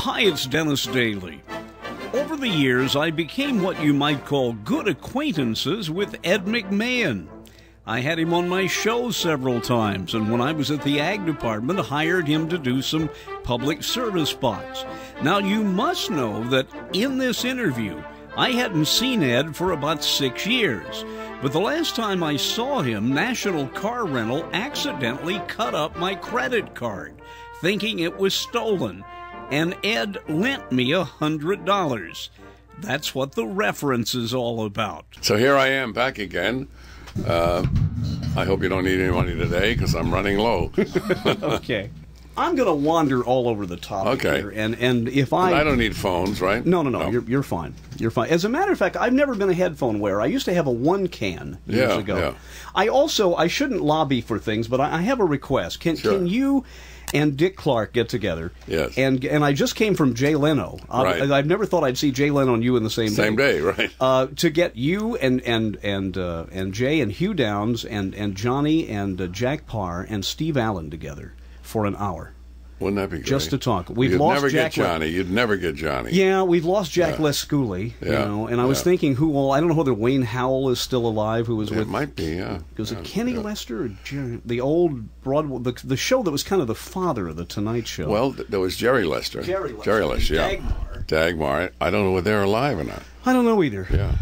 Hi, it's Dennis Daly. Over the years, I became what you might call good acquaintances with Ed McMAHON. I had him on my show several times, and when I was at the Ag Department, hired him to do some public service spots. Now, you must know that in this interview, I hadn't seen Ed for about 6 years. But the last time I saw him, National Car Rental accidentally cut up my credit card, thinking it was stolen, and Ed lent me $100. That's what the reference is all about. So here I am back again. I hope you don't need any money today because I'm running low. Okay. I'm going to wander all over the topic here, and if I don't need phones, right? No. You're fine. You're fine. As a matter of fact, I've never been a headphone wearer. I used to have a one can years ago. Yeah. I shouldn't lobby for things, but I have a request. Can you and Dick Clark get together? Yes. And I just came from Jay Leno. Right. I've never thought I'd see Jay Leno and you in the same day, right? To get you and Jay and Hugh Downs and Johnny and Jack Parr and Steve Allen together for an hour. Wouldn't that be great? Just to talk. You'd never get Johnny. You'd never get Johnny. Yeah, we've lost Jack Lescoulie, and I was thinking I don't know whether Wayne Howell is still alive, who was with... It might be, yeah. Was it Kenny Lester or the old Broadway, the show that was kind of the father of The Tonight Show? Well, there was Jerry Lester. Jerry Lester, yeah. Dagmar. I don't know whether they're alive or not. I don't know either. Yeah.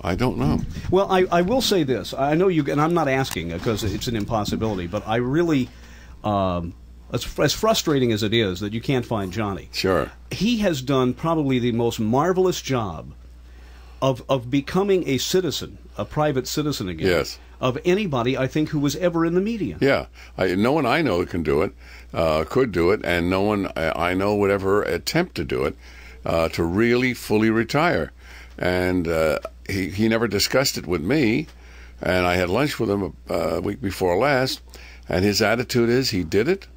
I don't know. Well, I will say this. I know you, and I'm not asking because it's an impossibility, but I really... as frustrating as it is that you can't find Johnny. Sure. He has done probably the most marvelous job of becoming a citizen, a private citizen again. Yes. Of anybody, I think, who was ever in the media. Yeah. No one I know can do it, could do it, and no one I know would ever attempt to do it, to really fully retire. And he never discussed it with me, and I had lunch with him a week before last, and his attitude is he did it.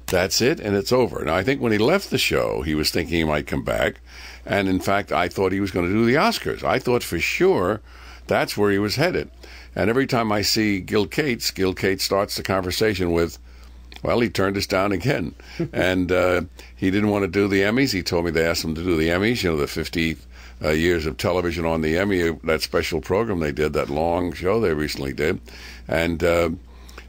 That's it, and it's over. Now, I think when he left the show, he was thinking he might come back, and in fact, I thought he was going to do the Oscars. I thought for sure that's where he was headed. And every time I see Gil Cates starts the conversation with, well, he turned us down again. And he didn't want to do the Emmys. He told me they asked him to do the Emmys, the 50 years of television on the Emmy, that special program they did, that long show they recently did. And...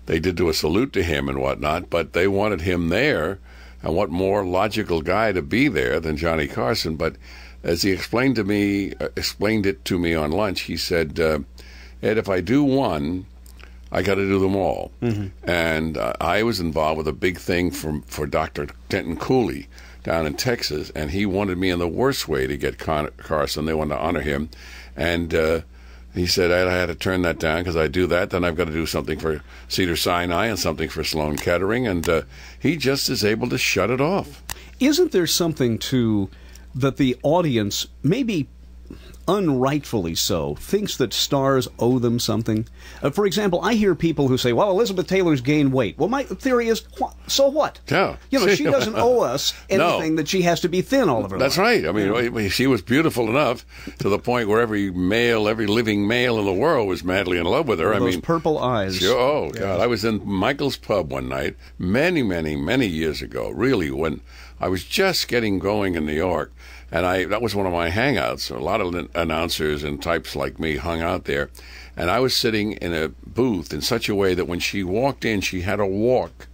they did do a salute to him and whatnot, but they wanted him there, and what more logical guy to be there than Johnny Carson? But as he explained it to me on lunch, he said, Ed, if I do one, I got to do them all. Mm-hmm. And I was involved with a big thing for Dr. Denton Cooley down in Texas, and he wanted me in the worst way to get Carson. They wanted to honor him, and he said I had to turn that down because I do that. Then I've got to do something for Cedars-Sinai and something for Sloan Kettering, and he just is able to shut it off. Isn't there something to that the audience, maybe unrightfully so, thinks that stars owe them something? For example, I hear people who say, well, Elizabeth Taylor's gained weight. Well, my theory is, so what? Yeah. She doesn't owe us anything that she has to be thin all of her That's life. right. I mean, she was beautiful enough to the point where every living male in the world was madly in love with her. Those purple eyes. God. I was in Michael's Pub one night many, many, many years ago, really, when I was just getting going in New York. And that was one of my hangouts. A lot of announcers and types like me hung out there. And I was sitting in a booth in such a way that when she walked in, she had to walk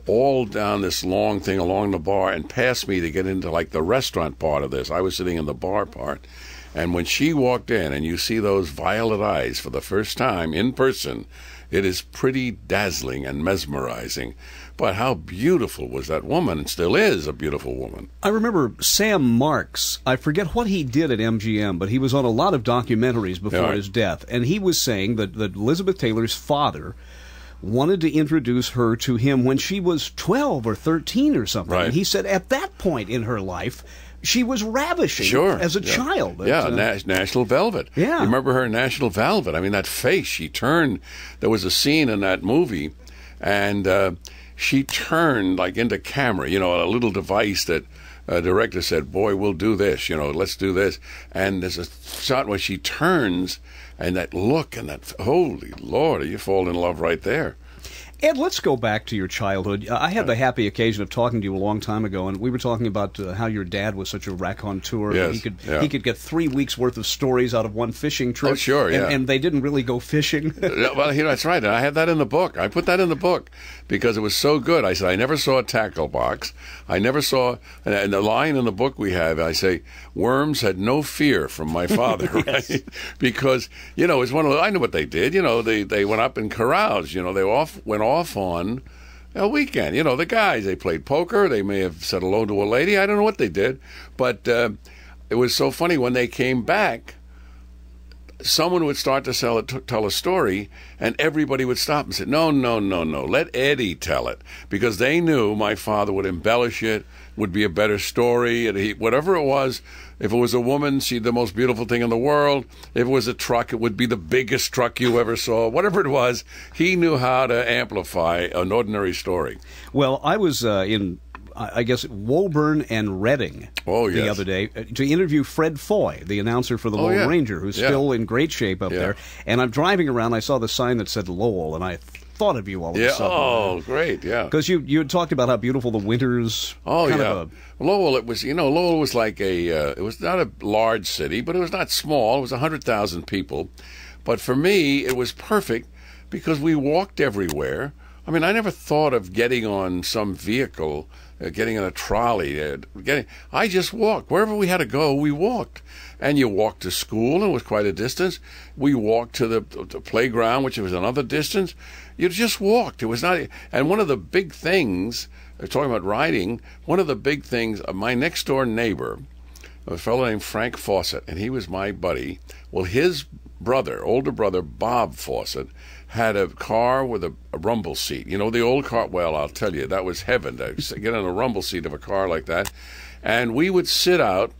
all down this long thing along the bar and past me to get into like the restaurant part of this. I was sitting in the bar part. And when she walked in and you see those violet eyes for the first time in person, it is pretty dazzling and mesmerizing. But how beautiful was that woman, and still is a beautiful woman. I remember Sam Marks. I forget what he did at MGM, but he was on a lot of documentaries before his death. And he was saying that Elizabeth Taylor's father wanted to introduce her to him when she was 12 or 13 or something. Right. And he said at that point in her life, she was ravishing as a child. National Velvet. Yeah. You remember her in National Velvet? I mean, that face, she turned. There was a scene in that movie, and she turned like into camera, a little device that a director said, boy, we'll do this, let's do this. And there's a shot where she turns, and that look and that, holy Lord, you fall in love right there. Ed, let's go back to your childhood. I had the happy occasion of talking to you a long time ago, and we were talking about how your dad was such a raconteur. Yes, He could get 3 weeks' worth of stories out of one fishing trip. Oh, sure, yeah. And they didn't really go fishing. Well, that's right. I had that in the book. I put that in the book because it was so good. I said, I never saw a tackle box. I never saw, and the line in the book we have, I say, worms had no fear from my father, Yes. right? Because, it's one of the, I knew what they did. They went up in corrals. They went off on a weekend. The guys, they played poker. They may have said hello to a lady. I don't know what they did. But it was so funny when they came back, someone would start to tell a story, and everybody would stop and say, no, let Eddie tell it. Because they knew my father would embellish it, would be a better story, and whatever it was. If it was a woman, she'd the most beautiful thing in the world. If it was a truck, it would be the biggest truck you ever saw. Whatever it was, he knew how to amplify an ordinary story. Well, I was in, I guess, Woburn and Reading the other day to interview Fred Foy, the announcer for the Lone Ranger, who's still in great shape up there. And I'm driving around, I saw the sign that said Lowell, and I thought of you all of a sudden. Oh, great, yeah. Because you had talked about how beautiful the winters. Lowell, it was, Lowell was like it was not a large city, but it was not small. It was 100,000 people. But for me, it was perfect because we walked everywhere. I mean, I never thought of getting on some vehicle, getting in a trolley. I just walked. Wherever we had to go, we walked. And you walked to school, and it was quite a distance. We walked to the playground, which was another distance. You just walked. It was not. And one of the big things, talking about riding, one of the big things, my next door neighbor, a fellow named Frank Fawcett, and he was my buddy. Well, his brother, older brother, Bob Fawcett, had a car with a rumble seat. The old car, well, I'll tell you, that was heaven to get in a rumble seat of a car like that. And we would sit out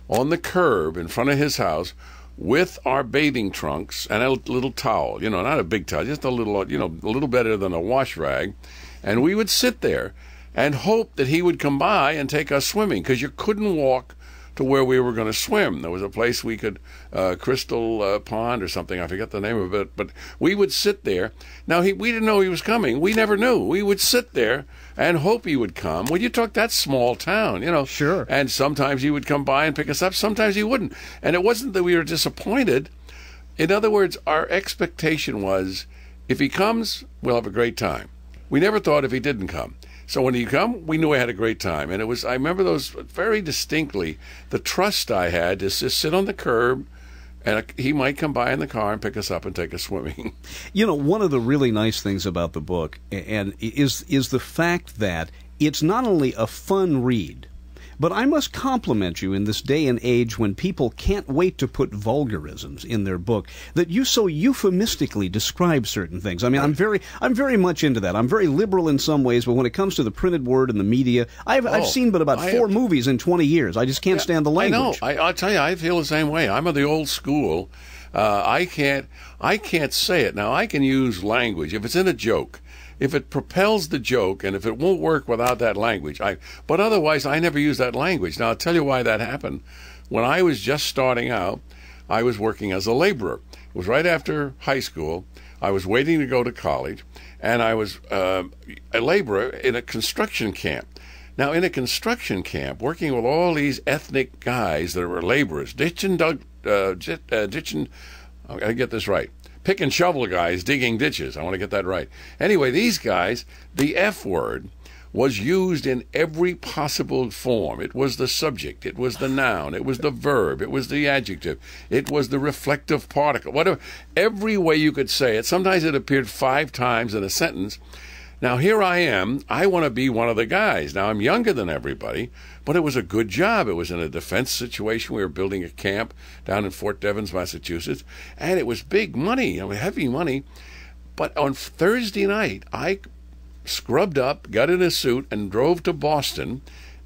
on the curb in front of his house with our bathing trunks and a little towel, not a big towel, just a little, a little better than a wash rag. And we would sit there and hope that he would come by and take us swimming, because you couldn't walk to where we were going to swim. There was a place we could, Crystal Pond or something, I forget the name of it, but we would sit there. Now, we didn't know he was coming. We never knew. We would sit there and hope he would come. Well, you talk that small town, Sure. And sometimes he would come by and pick us up. Sometimes he wouldn't. And it wasn't that we were disappointed. In other words, our expectation was, if he comes, we'll have a great time. We never thought if he didn't come. So when he come, we knew I had a great time. And I remember those very distinctly, the trust I had to just sit on the curb, and he might come by in the car and pick us up and take us swimming. One of the really nice things about the book is the fact that it's not only a fun read, but I must compliment you in this day and age when people can't wait to put vulgarisms in their book, that you so euphemistically describe certain things. I mean, I'm very much into that. I'm very liberal in some ways, but when it comes to the printed word and the media, I've seen but about 4 movies in 20 years. I just can't stand the language. I know. I'll tell you, I feel the same way. I'm of the old school. I can't say it. Now, I can use language if it's in a joke. If it propels the joke, and if it won't work without that language. But otherwise, I never use that language. Now, I'll tell you why that happened. When I was just starting out, I was working as a laborer. It was right after high school. I was waiting to go to college, and I was a laborer in a construction camp. Now, in a construction camp, working with all these ethnic guys that were laborers, I get this right. Pick and shovel guys digging ditches. I want to get that right. Anyway, these guys, the F word was used in every possible form. It was the subject. It was the noun. It was the verb. It was the adjective. It was the reflective particle. Whatever. Every way you could say it. Sometimes it appeared 5 times in a sentence. Now, here I am. I want to be one of the guys. Now, I'm younger than everybody, but it was a good job. It was in a defense situation. We were building a camp down in Fort Devens, Massachusetts, and it was big money, heavy money. But on Thursday night, I scrubbed up, got in a suit, and drove to Boston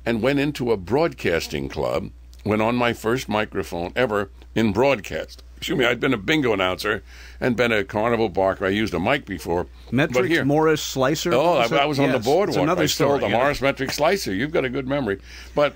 and went into a broadcasting club, went on my first microphone ever in broadcast. Excuse me, I'd been a bingo announcer and been a carnival barker. I used a mic before. Metric Morris Slicer? Oh, I was on the boardwalk. I stole the yeah. Morris Metric Slicer. You've got a good memory. But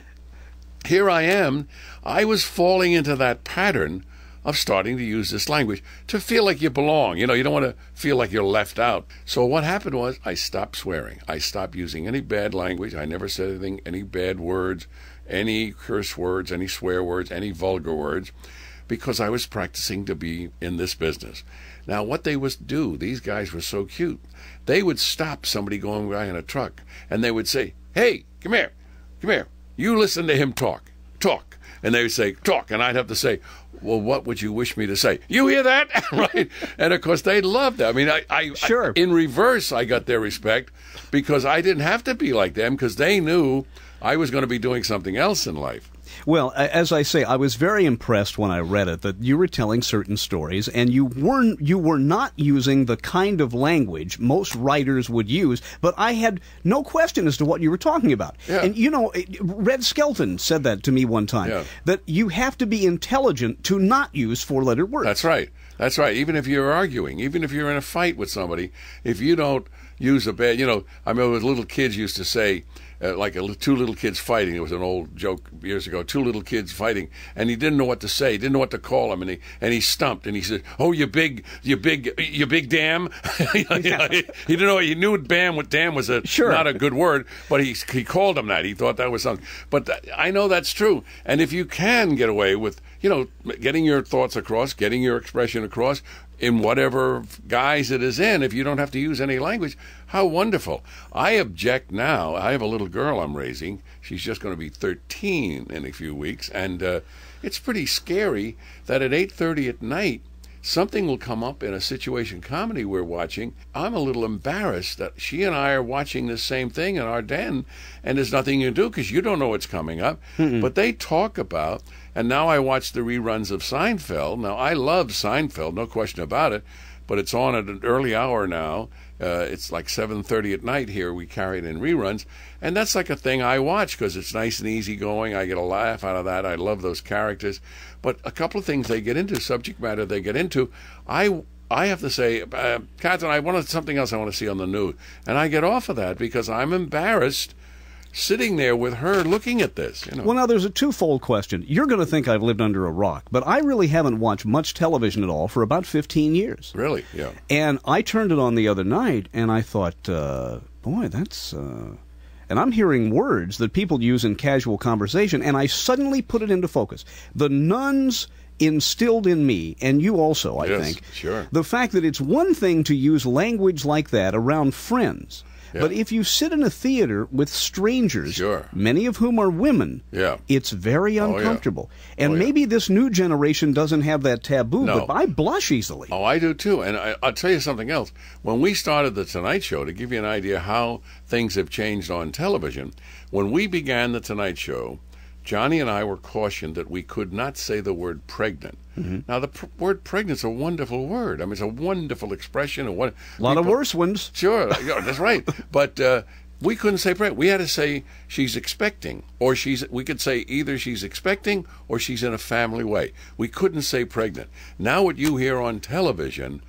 here I am. I was falling into that pattern of starting to use this language to feel like you belong. You know, you don't want to feel like you're left out. So what happened was I stopped swearing. I stopped using any bad language. I never said anything, any bad words, any curse words, any swear words, any vulgar words, because I was practicing to be in this business. Now, what they would do, these guys were so cute. They would stop somebody going by in a truck, and they would say, "Hey, come here. You listen to him talk. And they would say, talk. And I'd have to say, well, what would you wish me to say? You hear that? Right? And, of course, they loved that. I mean, Sure. in reverse, I got their respect because I didn't have to be like them because they knew I was going to be doing something else in life. Well, as I say, I was very impressed when I read it that you were telling certain stories, and you were not using the kind of language most writers would use. But I had no question as to what you were talking about. Yeah. And you know, Red Skelton said that to me one time. Yeah. That you have to be intelligent to not use four-letter words. That's right. That's right. Even if you're arguing, even if you're in a fight with somebody, if you don't use a bad, you know, I remember little kids used to say, two little kids fighting. It was an old joke years ago. Two little kids fighting, and he didn't know what to say. He didn't know what to call him, and he stumped, and he said, "Oh, you big damn!" He didn't know. He knew damn was not a good word, but he called him that. He thought that was something. But I know that's true. And if you can get away with, you know, getting your thoughts across, getting your expression across, in whatever guise it is in, if you don't have to use any language, how wonderful. I object now. I have a little girl I'm raising. She's just going to be 13 in a few weeks, and it's pretty scary that at 8:30 at night, something will come up in a situation comedy we're watching. I'm a little embarrassed that she and I are watching the same thing in our den, and there's nothing you do because you don't know what's coming up. But they talk about, and now I watch the reruns of Seinfeld. Now, I love Seinfeld, no question about it, but it's on at an early hour now. It's like 7:30 at night here. We carry it in reruns. And that's like a thing I watch because it's nice and easy going. I get a laugh out of that. I love those characters. But a couple of things they get into, subject matter they get into, I have to say, Catherine, I wanted something else I want to see on the news. And I get off of that because I'm embarrassed sitting there with her looking at this. You know. Well, now, there's a twofold question. You're going to think I've lived under a rock, but I really haven't watched much television at all for about 15 years. Really? Yeah. And I turned it on the other night, and I thought, boy, that's... And I'm hearing words that people use in casual conversation, and I suddenly put it into focus. The nuns instilled in me, and you also, I think, sure, the fact that it's one thing to use language like that around friends. Yeah. But if you sit in a theater with strangers, sure, many of whom are women, yeah, it's very uncomfortable. Yeah. And maybe this new generation doesn't have that taboo, no, but I blush easily. Oh, I do too. And I'll tell you something else. When we started The Tonight Show, to give you an idea how things have changed on television, when we began The Tonight Show, Johnny and I were cautioned that we could not say the word pregnant. Now, the word pregnant is a wonderful word. I mean, it's a wonderful expression. A lot of worse ones. Sure, yeah, that's right. But we couldn't say pregnant. We had to say she's expecting, or we could say either she's expecting or she's in a family way. We couldn't say pregnant. Now what you hear on television,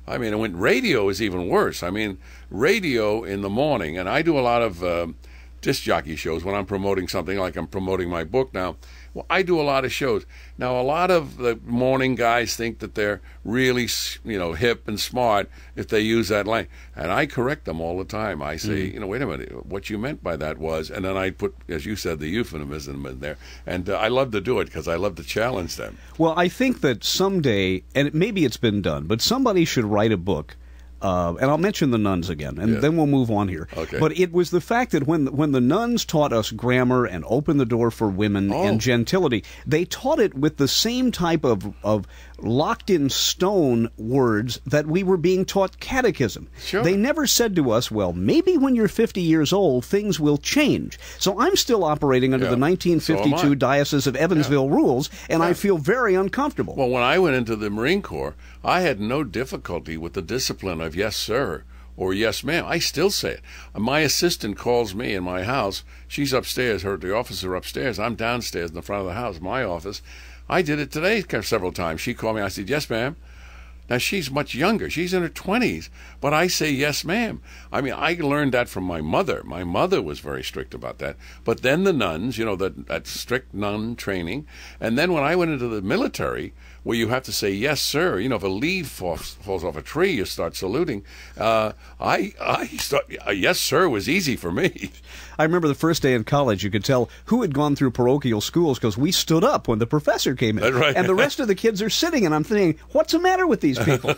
I mean, when radio is even worse. I mean, radio in the morning, and I do a lot of disc jockey shows when I'm promoting something, like I'm promoting my book now. Well, I do a lot of shows. Now, a lot of the morning guys think that they're really, hip and smart if they use that line. And I correct them all the time. I say, wait a minute, what you meant by that was, and then I put, as you said, the euphemism in there. And I love to do it because I love to challenge them. Well, I think that someday, and maybe it's been done, but somebody should write a book. And I'll mention the nuns again, and then we'll move on here. Okay. But it was the fact that when the nuns taught us grammar and opened the door for women and gentility, they taught it with the same type of locked-in-stone words that we were being taught catechism. Sure. They never said to us, well, maybe when you're 50 years old, things will change. So I'm still operating under the 1952 Diocese of Evansville rules, and I feel very uncomfortable. Well, when I went into the Marine Corps, I had no difficulty with the discipline of yes, sir, or yes, ma'am. I still say it. My assistant calls me in my house. She's upstairs, the officer upstairs. I'm downstairs in the front of the house, my office. I did it today several times. She called me. I said, yes, ma'am. Now, she's much younger. She's in her 20s, but I say, yes, ma'am. I mean, I learned that from my mother. My mother was very strict about that. But then the nuns, that strict nun training. And then when I went into the military, where you have to say, yes, sir, if a leaf falls off a tree, you start saluting. Yes, sir was easy for me. I remember the first day in college, you could tell who had gone through parochial schools because we stood up when the professor came in. That's right. And the rest of the kids are sitting, and I'm thinking, what's the matter with these people?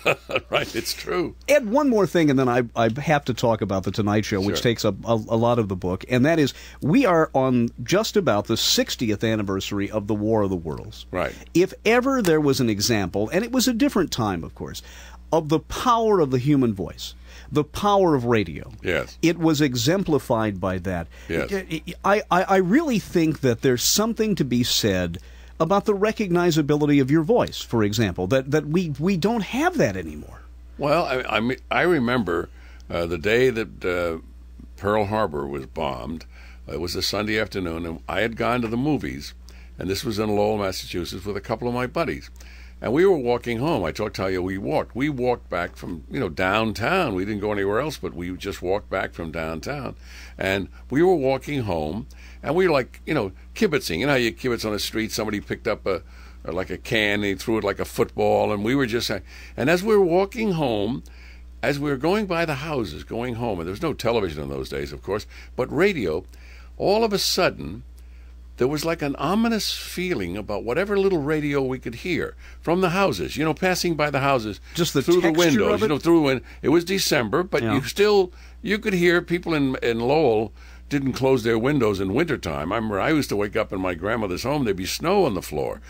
Right, it's true. Ed, one more thing, and then I have to talk about The Tonight Show, which takes a lot of the book, and that is we are on just about the 60th anniversary of the War of the Worlds. Right. If ever there was an example, and it was a different time, of course, of the power of the human voice, the power of radio. Yes. It was exemplified by that. Yes. I really think that there's something to be said about the recognizability of your voice, for example, that we don't have that anymore. Well, I remember the day that Pearl Harbor was bombed. It was a Sunday afternoon, and I had gone to the movies, and this was in Lowell, Massachusetts, with a couple of my buddies. And we were walking home. I talked to you, we walked. We walked back from, downtown. We didn't go anywhere else, but we just walked back from downtown. And we were walking home, and we were like, kibitzing. You know how you kibitz on the street? Somebody picked up a can, and he threw it like a football, and we were just... And as we were walking home, as we were going by the houses, going home, and there was no television in those days, of course, but radio, all of a sudden... there was like an ominous feeling about whatever little radio we could hear from the houses, passing by the houses. Just the through the texture windows, of it? through the window. It was December, but you could hear people in Lowell didn't close their windows in wintertime. I remember I used to wake up in my grandmother's home, there'd be snow on the floor.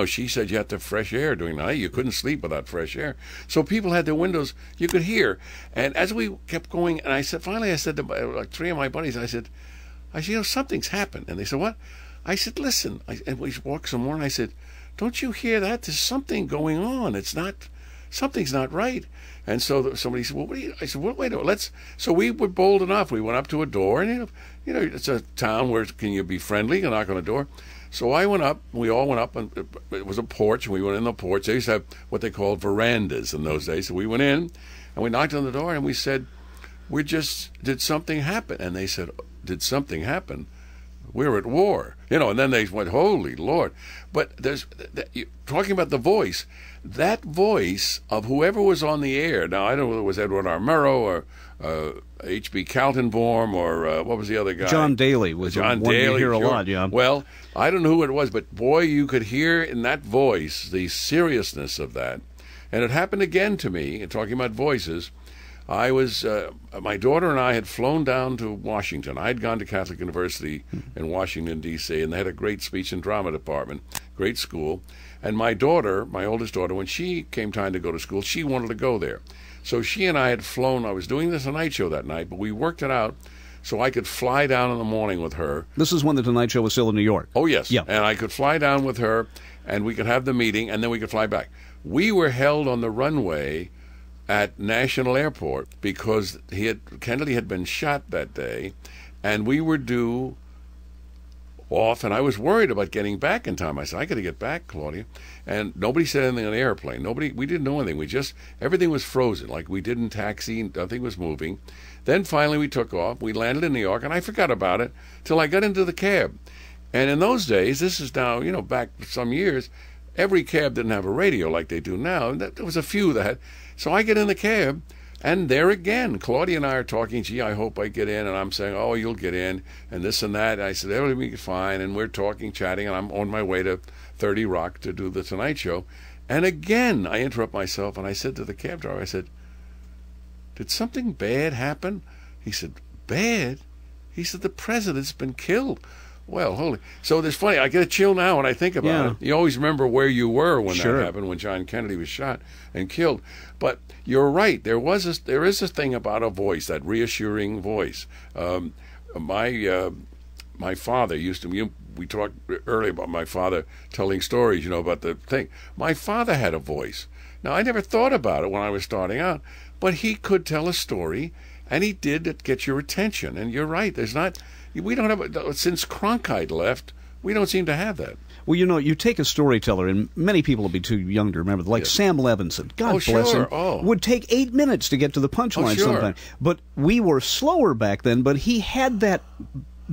She said you had to have fresh air during the night. You couldn't sleep without fresh air. So people had their windows, you could hear. And as we kept going, and finally I said to like three of my buddies, I said, something's happened. And they said, what? I said, listen, and we walked some more, and I said, don't you hear that? There's something going on. Something's not right. And so somebody said, well, what do you... I said, well, wait a minute, So we were bold enough. We went up to a door, and, it's a town where can you be friendly and knock on a door. So I went up, we all went up, and it was a porch, and we went in the porch. They used to have what they called verandas in those days. So we went in, and we knocked on the door, and we said, did something happen? And they said, did something happen? We're at war, and then they went, holy Lord. But talking about the voice, that voice of whoever was on the air. Now, I don't know whether it was Edward R. Murrow or H.B. Kaltenborn or what was the other guy? John Daly was John one Daly, you hear a sure. lot, yeah. Well, I don't know who it was, but boy, you could hear in that voice the seriousness of that. And it happened again to me, talking about voices. I was, my daughter and I had flown down to Washington. I had gone to Catholic University in Washington, D.C., and they had a great speech and drama department, great school. And my daughter, my oldest daughter, when she came time to go to school, she wanted to go there. So she and I had flown. I was doing The Tonight Show that night, but we worked it out so I could fly down in the morning with her. This is when The Tonight Show was still in New York. Oh, yes. Yeah. And I could fly down with her, and we could have the meeting, and then we could fly back. We were held on the runway at National Airport because Kennedy had been shot that day, and we were due off, and I was worried about getting back in time. I said, I got to get back, Claudia. And nobody said anything on the airplane. We didn't know anything. Everything was frozen, like we didn't taxi, nothing was moving. Then finally we took off. We landed in New York, and I forgot about it till I got into the cab. And in those days, this is now, back some years, every cab didn't have a radio like they do now. There was a few that had. So I get in the cab, and there again, Claudia and I are talking, gee, I hope I get in, and I'm saying, oh, you'll get in, and this and that. And I said, everything will be fine, and we're talking, chatting, and I'm on my way to 30 Rock to do The Tonight Show. And again, I interrupt myself, and I said to the cab driver, I said, did something bad happen? He said, bad? He said, the president's been killed. Well, holy. So there's funny, I get a chill now when I think about it. You always remember where you were when that happened, when John Kennedy was shot and killed. But you're right, there is a thing about a voice, that reassuring voice. My father used to, we talked earlier about my father telling stories, about the thing. My father had a voice. Now, I never thought about it when I was starting out, but he could tell a story, and he did get your attention. And you're right, we don't have, since Cronkite left, we don't seem to have that. Well, you take a storyteller, and many people will be too young to remember, like Sam Levinson, God bless him, would take 8 minutes to get to the punchline sometimes. But we were slower back then, but he had that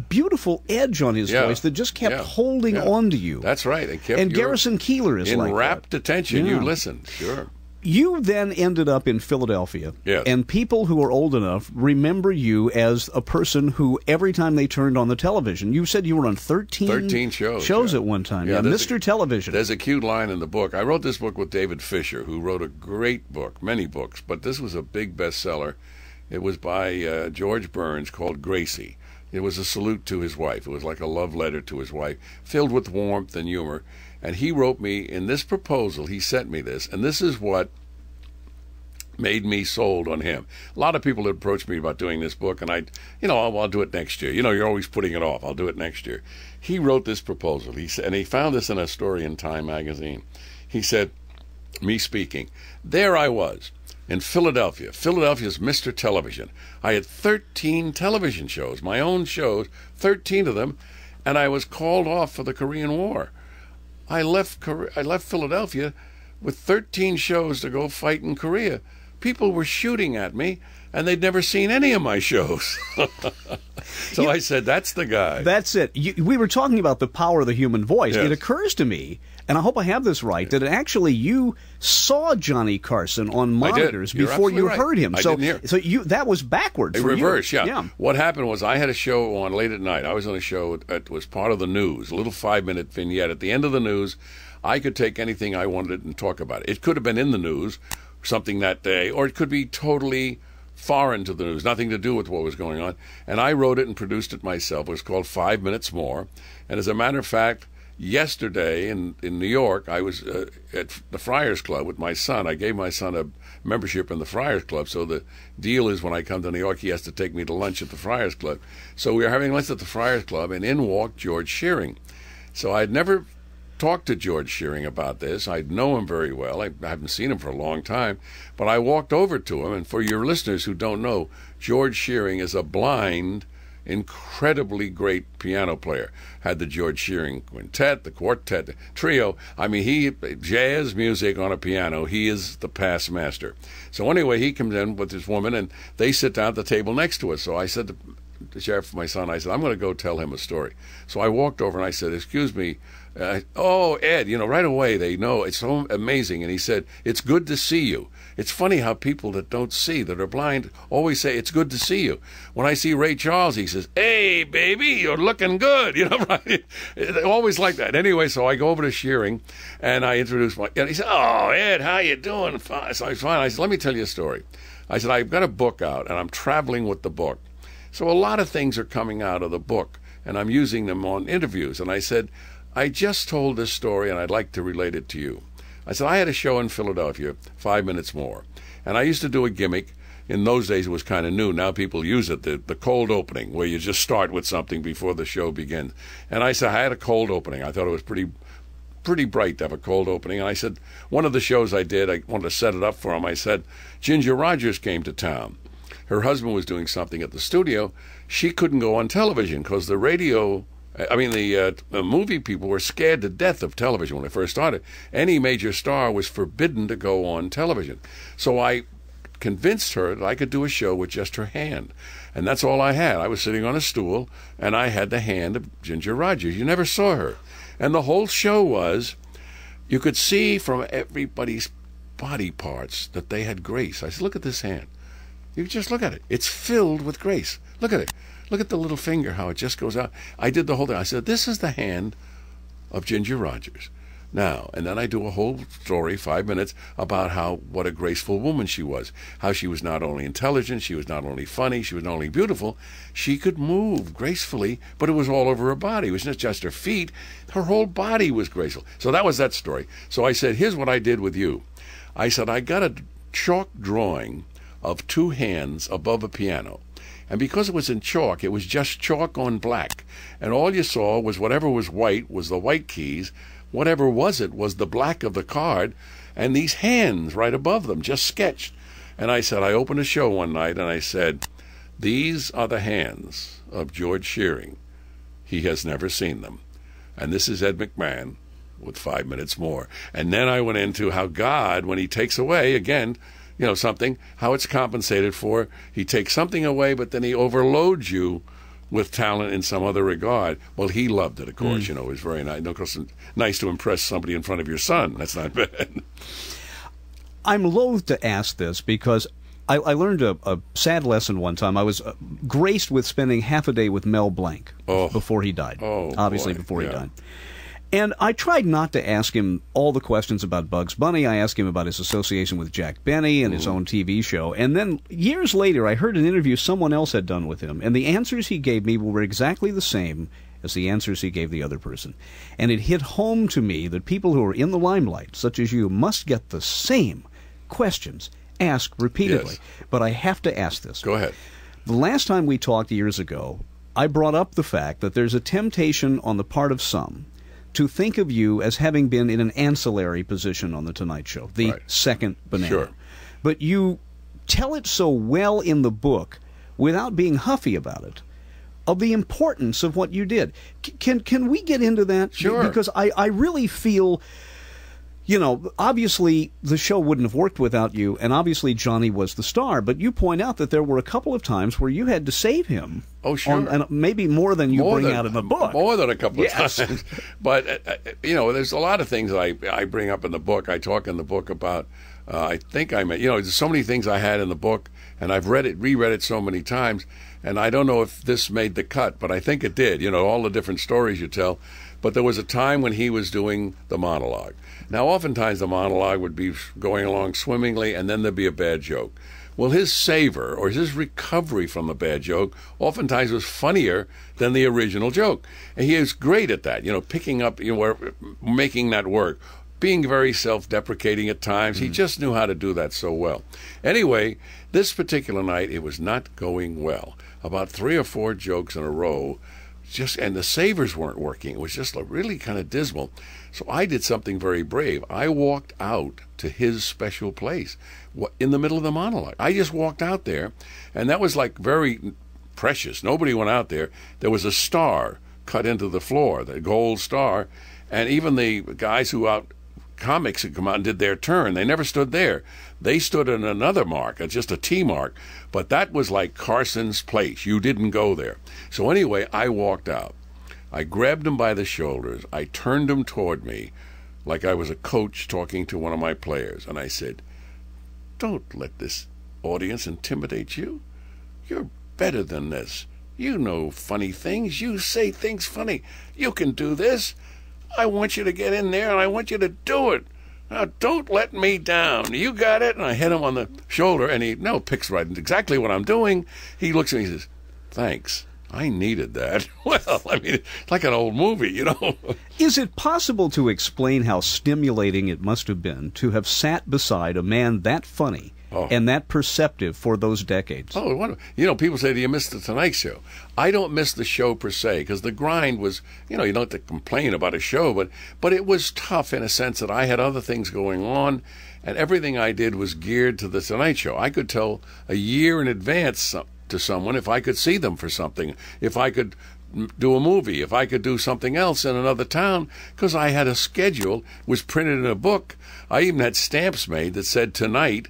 beautiful edge on his voice that just kept holding on to you. That's right. And Garrison Keillor is like that. In rapt attention, you listened. Sure. You then ended up in Philadelphia, and people who are old enough remember you as a person who, every time they turned on the television, you said you were on 13 shows at one time. Yeah, Mr. Television. There's a cute line in the book. I wrote this book with David Fisher, who wrote a great book, many books, but this was a big bestseller. It was by George Burns, called Gracie. It was a salute to his wife. It was like a love letter to his wife, filled with warmth and humor. And he wrote me, in this proposal, he sent me this, and this is what made me sold on him. A lot of people had approached me about doing this book, and I'll do it next year. You're always putting it off. I'll do it next year. He wrote this proposal. He said, and he found this in a story in Time magazine. He said, me speaking, there I was in Philadelphia, Philadelphia's Mr. Television. I had 13 television shows, my own shows, 13 of them, and I was called off for the Korean War. I left Philadelphia with 13 shows to go fight in Korea. People were shooting at me, and they'd never seen any of my shows. So I said, that's the guy. That's it. We were talking about the power of the human voice. Yes. It occurs to me, and I hope I have this right, that actually you saw Johnny Carson on monitors before you heard him. I didn't hear. So that was backwards for reverse, you. Yeah. What happened was I had a show on late at night. I was on a show that was part of the news, a little 5-minute vignette. At the end of the news, I could take anything I wanted and talk about it. It could have been in the news, something that day, or it could be totally foreign to the news, nothing to do with what was going on. And I wrote it and produced it myself. It was called 5 Minutes More. And as a matter of fact, yesterday in New York, I was at the Friars Club with my son. I gave my son a membership in the Friars Club, so the deal is when I come to New York, he has to take me to lunch at the Friars Club. So we were having lunch at the Friars Club, and in walked George Shearing. So I'd never talked to George Shearing about this. I know him very well. I haven't seen him for a long time, but I walked over to him, and for your listeners who don't know, George Shearing is a blind, incredibly great piano player. Had the George Shearing quintet, the quartet, the trio. I mean, jazz music on a piano, he is the past master. So anyway, he comes in with this woman, and they sit down at the table next to us. So I said to the sheriff, my son, I said, I'm going to go tell him a story. So I walked over and I said, excuse me, oh, Ed, right away they know. It's so amazing. And he said, it's good to see you. It's funny how people that don't see, that are blind, always say, it's good to see you. When I see Ray Charles, he says, hey, baby, you're looking good. Right? Always like that. Anyway, so I go over to Shearing, and I introduce and he said, oh, Ed, how you doing? Fine. So I'm fine. I said, let me tell you a story. I said, I've got a book out, and I'm traveling with the book. So a lot of things are coming out of the book, and I'm using them on interviews. And I said, I just told this story, and I'd like to relate it to you. I said, I had a show in Philadelphia, 5 Minutes More, and I used to do a gimmick. In those days, it was kind of new. Now people use it, the cold opening, where you just start with something before the show begins. And I said, I had a cold opening. I thought it was pretty bright to have a cold opening. And I said, one of the shows I did, I wanted to set it up for him. I said, Ginger Rogers came to town. Her husband was doing something at the studio. She couldn't go on television because the movie people were scared to death of television when they first started. Any major star was forbidden to go on television. So I convinced her that I could do a show with just her hand. And that's all I had. I was sitting on a stool, and I had the hand of Ginger Rogers. You never saw her. And the whole show was, you could see from everybody's body parts that they had grace. I said, look at this hand. You just look at it. It's filled with grace. Look at it. Look at the little finger, how it just goes out. I did the whole thing. I said, this is the hand of Ginger Rogers. Now, and then I do a whole story, 5 minutes, about what a graceful woman she was. How she was not only intelligent, she was not only funny, she was not only beautiful, she could move gracefully, but it was all over her body. It was not just her feet. Her whole body was graceful. So that was that story. So I said, here's what I did with you. I said, I got a chalk drawing of 2 hands above a piano. And because it was in chalk, it was just chalk on black. And all you saw was whatever was white was the white keys. Whatever was the black of the card. And these hands right above them, just sketched. And I said, I opened a show one night and I said, these are the hands of George Shearing. He has never seen them. And this is Ed McMahon, with 5 minutes more. And then I went into how God, when he takes away, again, something, how it's compensated for. He takes something away, but then he overloads you with talent in some other regard. Well, he loved it, of course. It was very nice. Of course, nice to impress somebody in front of your son. That's not bad. I'm loath to ask this because I learned a sad lesson one time. I was graced with spending half a day with Mel Blanc before he died. Obviously, before he died. And I tried not to ask him all the questions about Bugs Bunny. I asked him about his association with Jack Benny and his own TV show. And then years later, I heard an interview someone else had done with him, and the answers he gave me were exactly the same as the answers he gave the other person. And it hit home to me that people who are in the limelight, such as you, must get the same questions asked repeatedly. Yes. But I have to ask this. Go ahead. The last time we talked years ago, I brought up the fact that there's a temptation on the part of some to think of you as having been in an ancillary position on The Tonight Show, the second banana. Sure. But you tell it so well in the book, without being huffy about it, of the importance of what you did. Can we get into that? Sure. Because I really feel, obviously the show wouldn't have worked without you, and obviously Johnny was the star, but you point out that there were a couple of times where you had to save him. Oh, sure. And maybe more than you bring out in the book. More than a couple of times. But, there's a lot of things I bring up in the book. I talk in the book about, there's so many things I had in the book, and I've reread it so many times, and I don't know if this made the cut, but I think it did, all the different stories you tell. But there was a time when he was doing the monologue. Now, oftentimes the monologue would be going along swimmingly, and then there'd be a bad joke. Well, his savor, or his recovery from the bad joke, oftentimes was funnier than the original joke. And he is great at that, picking up, making that work, being very self-deprecating at times. He just knew how to do that so well. Anyway, this particular night, it was not going well. About 3 or 4 jokes in a row, and the savors weren't working. It was just really kind of dismal. So I did something very brave. I walked out to his special place in the middle of the monologue. I just walked out there, and that was like very precious. Nobody went out there. There was a star cut into the floor, the gold star, and even the guys who comics had come out and did their turn. They never stood there. They stood in another mark, just a T mark, but that was like Carson's place. You didn't go there. So anyway, I walked out. I grabbed him by the shoulders. I turned him toward me like I was a coach talking to one of my players, and I said, "Don't let this audience intimidate you. You're better than this. You know funny things. You say things funny. You can do this. I want you to get in there, and I want you to do it. Now, don't let me down. You got it." And I hit him on the shoulder, and he picks right exactly what I'm doing. He looks at me and he says, "Thanks. I needed that." Well, I mean, it's like an old movie, Is it possible to explain how stimulating it must have been to have sat beside a man that funny and that perceptive for those decades? Oh, wonderful. People say, "Do you miss the Tonight Show?" I don't miss the show per se, because the grind was, you don't have to complain about a show, but it was tough in a sense that I had other things going on, and everything I did was geared to the Tonight Show. I could tell a year in advance to someone if I could see them for something, if I could do a movie, if I could do something else in another town, because I had a schedule, was printed in a book. I even had stamps made that said "Tonight."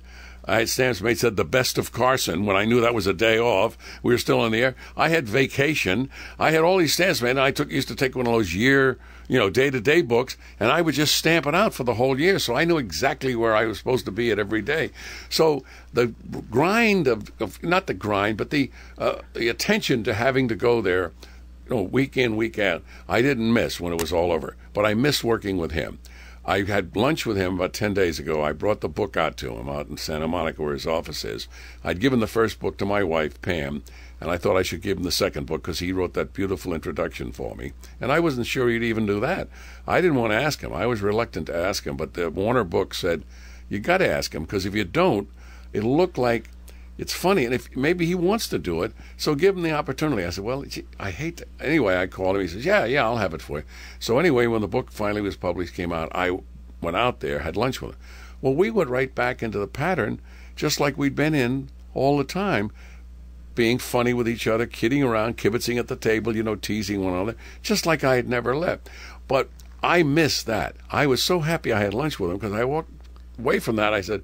I had stamps made said "The Best of Carson" when I knew that was a day off. We were still on the air. I had vacation. I had all these stamps made. And I used to take one of those day-to-day books, and I would just stamp it out for the whole year. So I knew exactly where I was supposed to be at every day. So the grind not the grind, but the attention to having to go there, week in, week out, I didn't miss when it was all over. But I missed working with him. I had lunch with him about 10 days ago. I brought the book out to him out in Santa Monica where his office is. I'd given the first book to my wife, Pam, and I thought I should give him the second book because he wrote that beautiful introduction for me. And I wasn't sure he'd even do that. I didn't want to ask him. I was reluctant to ask him, but the Warner book said, "You got to ask him, because if you don't, it'll look like it's funny, and if maybe he wants to do it, so give him the opportunity." I said, "Well, I hate to." Anyway, I called him. He says, yeah, I'll have it for you. So anyway, when the book finally was published, came out, I went out there, had lunch with him. Well, we went right back into the pattern, just like we'd been in all the time, being funny with each other, kidding around, kibitzing at the table, teasing one another, just like I had never left. But I miss that. I was so happy I had lunch with him because I walked away from that. I said,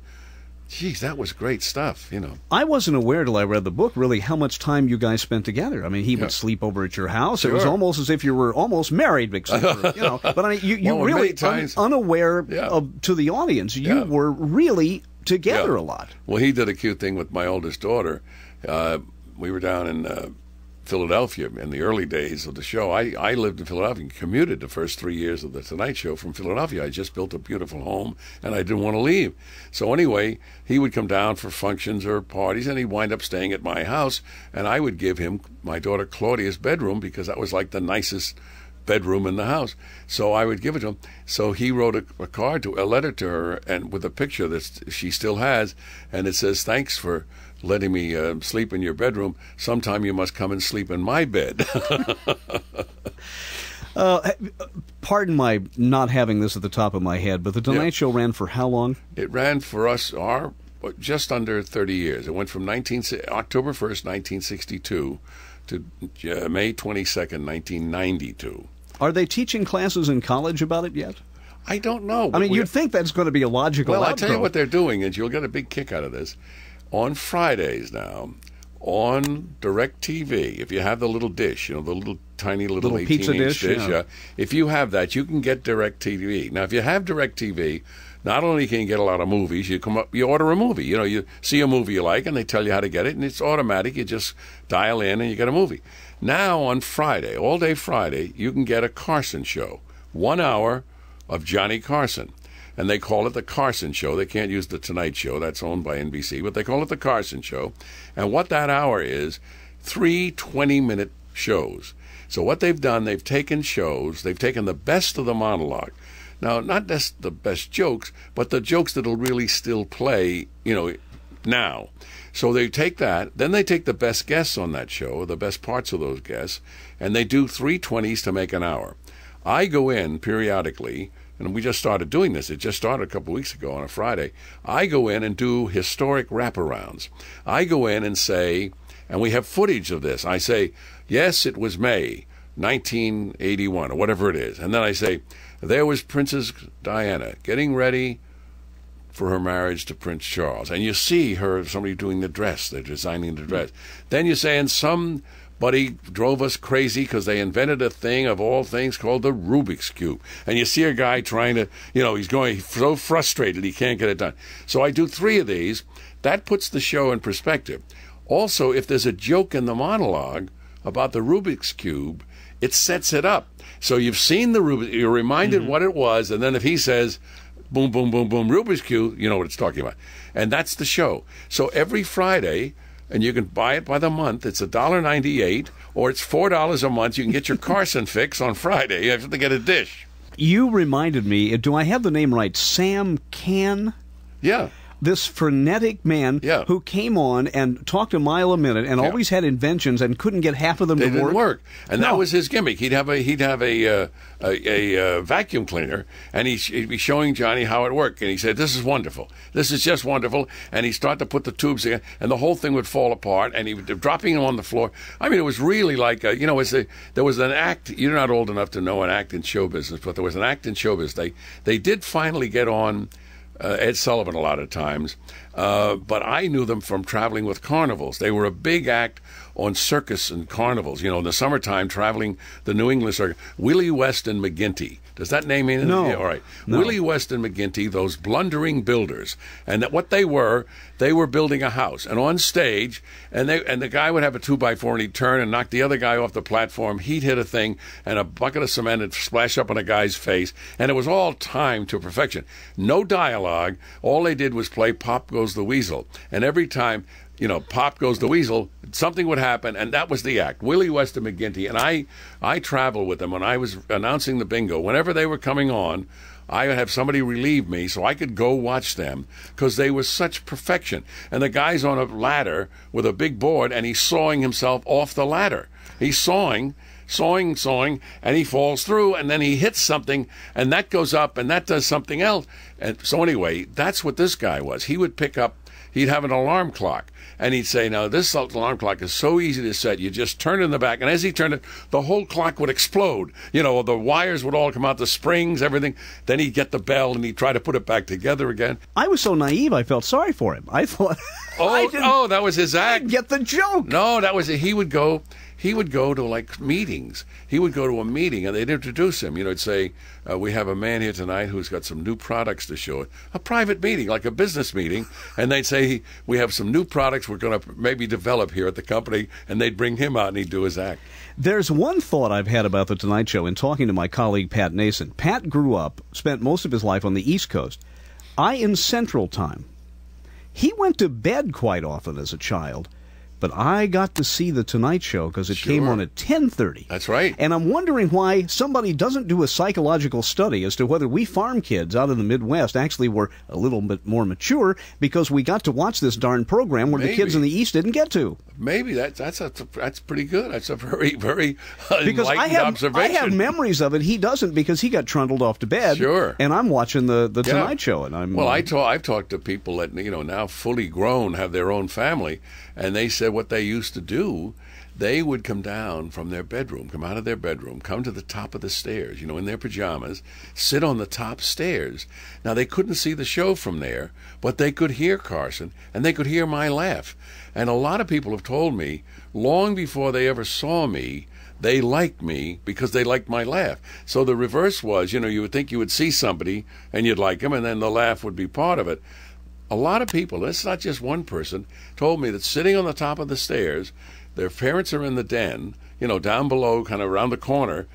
geez, that was great stuff, you know. I wasn't aware till I read the book, really, how much time you guys spent together. I mean, he would sleep over at your house. Sure. It was almost as if you were almost married, except for, you know. But I mean, you Well, really, many times- unaware of, to the audience, you were really together a lot. Well, he did a cute thing with my oldest daughter. We were down in Philadelphia in the early days of the show. I lived in Philadelphia and commuted the first 3 years of the Tonight Show from Philadelphia. I just built a beautiful home, and I didn't want to leave. So anyway, he would come down for functions or parties, and he'd wind up staying at my house, and I would give him my daughter Claudia's bedroom because that was like the nicest bedroom in the house. So I would give it to him. So he wrote a letter to her, and with a picture that she still has, and it says, "Thanks for letting me sleep in your bedroom. Sometime you must come and sleep in my bed." Pardon my not having this at the top of my head, but the Tonight Show ran for how long? It ran for us just under 30 years. It went from October 1st, 1962 to May 22nd, 1992. Are they teaching classes in college about it yet? I don't know. I mean, you'd think that's going to be a logical outgrowth. Well, I'll tell you what they're doing, and you'll get a big kick out of this. On Fridays now, on DirecTV, if you have the little dish, you know, the little tiny little 18-inch pizza dish, if you have that, you can get DirecTV. Now, if you have DirecTV, not only can you get a lot of movies, you order a movie. You know, you see a movie you like, and they tell you how to get it, and it's automatic. You just dial in, and you get a movie. Now, on Friday, all day Friday, you can get a Carson show, 1 hour of Johnny Carson. And they call it the Carson Show. They can't use the Tonight Show. That's owned by NBC. But they call it the Carson Show. And what that hour is, 3 20-minute shows. So what they've done, they've taken shows, they've taken the best of the monologue. Now, not just the best jokes, but the jokes that'll really still play, you know, now. So they take that, then they take the best guests on that show, the best parts of those guests, and they do 3 20s to make an hour. I go in periodically, and we just started doing this. It just started a couple of weeks ago on a Friday. I go in and do historic wraparounds. I go in and say, and we have footage of this. I say, yes, it was May 1981, or whatever it is. And then I say, there was Princess Diana getting ready for her marriage to Prince Charles. And you see somebody doing the dress. They're designing the dress. Then you say, and somebody drove us crazy because they invented a thing of all things called the Rubik's Cube. And you see a guy trying to, you know, he's so frustrated he can't get it done. So I do 3 of these. That puts the show in perspective. Also, if there's a joke in the monologue about the Rubik's Cube, it sets it up. So you've seen the Rubik's, you're reminded what it was, and then if he says, boom, boom, boom, boom, Rubik's Cube, you know what it's talking about. And that's the show. So every Friday, and you can buy it by the month, it's $1.98, or it's $4 a month. You can get your Carson fix on Friday. You have to get a dish. You reminded me, do I have the name right, Sam Can? Yeah. This frenetic man who came on and talked a mile a minute and always had inventions and couldn't get half of them to work. They didn't work. And that was his gimmick. He'd have a vacuum cleaner, and he'd be showing Johnny how it worked. And he said, this is wonderful. This is just wonderful. And he'd start to put the tubes in, and the whole thing would fall apart, and he would dropping them on the floor. I mean, it was really like, there was an act. You're not old enough to know an act in show business, but there was an act in show business. They did finally get on Ed Sullivan a lot of times, but I knew them from traveling with carnivals. They were a big act on circus and carnivals, in the summertime traveling the New England circuit. Willie West and McGinty. Does that name mean anything? No. Yeah, all right. No. Willie West and McGinty, those blundering builders. And what they were building a house. And on stage, and the guy would have a 2x4 and he'd turn and knock the other guy off the platform. He'd hit a thing, and a bucket of cement would splash up on a guy's face. And it was all timed to perfection. No dialogue. All they did was play Pop Goes the Weasel. And every time, Pop Goes the Weasel, something would happen, and that was the act. Willie West and McGinty, and I traveled with them when I was announcing the bingo. Whenever they were coming on, I would have somebody relieve me so I could go watch them because they were such perfection. And the guy's on a ladder with a big board, and he's sawing himself off the ladder. He's sawing, and he falls through, and then he hits something, and that goes up, and that does something else. And so anyway, that's what this guy was. He would pick up he'd have an alarm clock. And he'd say, now, this alarm clock is so easy to set. You just turn it in the back. And as he turned it, the whole clock would explode. You know, the wires would all come out, the springs, everything. Then he'd get the bell, and he'd try to put it back together again. I was so naive, I felt sorry for him. I thought... Oh, that was his act. I didn't get the joke. No, that was it. He would go to, like, meetings. He would go to a meeting, and they'd introduce him. You know, it'd say, we have a man here tonight who's got some new products to show. A private meeting, like a business meeting. And they'd say, we have some new products we're going to maybe develop here at the company. And they'd bring him out, and he'd do his act. There's one thought I've had about The Tonight Show in talking to my colleague Pat Nason. Pat grew up, spent most of his life on the East Coast. I in Central Time. He went to bed quite often as a child, but I got to see The Tonight Show because it came on at 10:30. That's right. And I'm wondering why somebody doesn't do a psychological study as to whether we farm kids out in the Midwest actually were a little bit more mature because we got to watch this darn program where the kids in the East didn't get to. Maybe that's pretty good. That's a very, very because enlightened observation. I have memories of it. He doesn't because he got trundled off to bed. Sure. And I'm watching the Tonight Show. And I'm I've talked to people that, you know, now fully grown, have their own family, and they said what they used to do, they would come down from their bedroom, come out of their bedroom, come to the top of the stairs, you know, in their pajamas, sit on the top stairs. Now, they couldn't see the show from there, but they could hear Carson, and they could hear my laugh. And a lot of people have told me, long before they ever saw me, they liked me because they liked my laugh. So the reverse was, you know, you would think you would see somebody and you'd like them, and then the laugh would be part of it. A lot of people, it's not just one person, told me that sitting on the top of the stairs, their parents are in the den, you know, down below, kind of around the corner,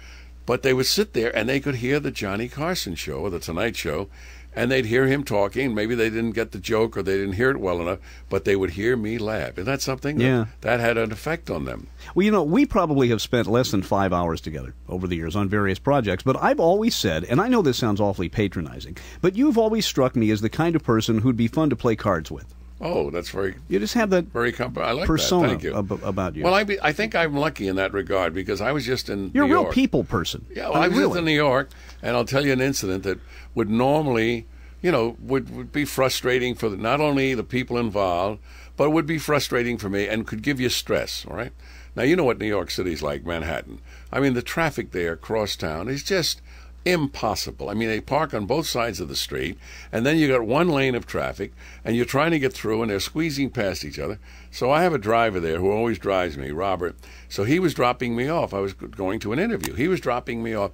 but they would sit there and they could hear the Johnny Carson show or the Tonight Show, and they'd hear him talking. Maybe they didn't get the joke or they didn't hear it well enough, but they would hear me laugh. Isn't that something? Yeah. That had an effect on them. Well, you know, we probably have spent less than 5 hours together over the years on various projects, but I've always said, and I know this sounds awfully patronizing, but you've always struck me as the kind of person who'd be fun to play cards with. Oh, that's very... You just have that very I like persona that. Thank you. About you. Well, I think I'm lucky in that regard because I was just in You're New York. You're a real people person. Yeah, well, I was just in New York, and I'll tell you an incident that would normally... you know, would be frustrating for not only the people involved, but would be frustrating for me and could give you stress, all right? Now, you know what New York City's like, Manhattan. I mean, the traffic there across town is just impossible. I mean, they park on both sides of the street, and then you got one lane of traffic, and you're trying to get through, and they're squeezing past each other. So I have a driver there who always drives me, Robert. So he was dropping me off. I was going to an interview. He was dropping me off,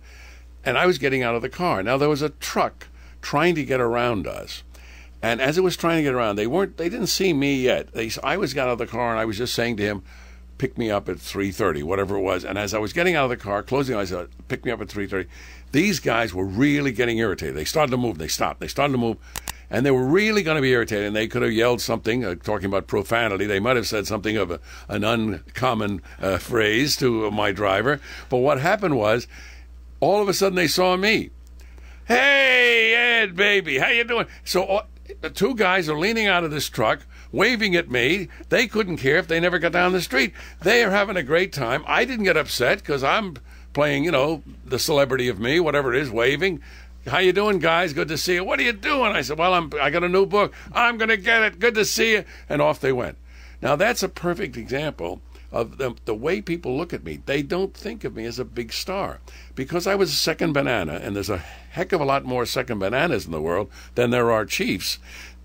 and I was getting out of the car. Now, there was a truck trying to get around us. And as it was trying to get around, they didn't see me yet. I was got out of the car, and I was just saying to him, pick me up at 3:30, whatever it was. And as I was getting out of the car, closing, I said, pick me up at 3:30. These guys were really getting irritated. They started to move. They stopped. They started to move. And they were really going to be irritated. And they could have yelled something, talking about profanity. They might have said something of an uncommon phrase to my driver. But what happened was, all of a sudden they saw me. Hey, Ed, baby, how you doing? So the two guys are leaning out of this truck, waving at me. They couldn't care if they never got down the street. They are having a great time. I didn't get upset because I'm playing, you know, the celebrity of me, whatever it is, waving. How you doing, guys? Good to see you. What are you doing? I said, well, I got a new book. I'm going to get it. Good to see you. And off they went. Now, that's a perfect example of the way people look at me. They don't think of me as a big star. Because I was a second banana, and there's a heck of a lot more second bananas in the world than there are chiefs.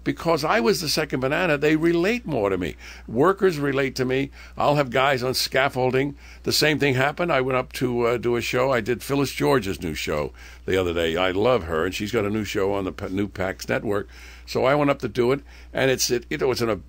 Because I was the second banana, they relate more to me. Workers relate to me. I'll have guys on scaffolding. The same thing happened. I went up to do a show. I did Phyllis George's new show the other day. I love her, and she's got a new show on the new PAX network. So I went up to do it, and it's in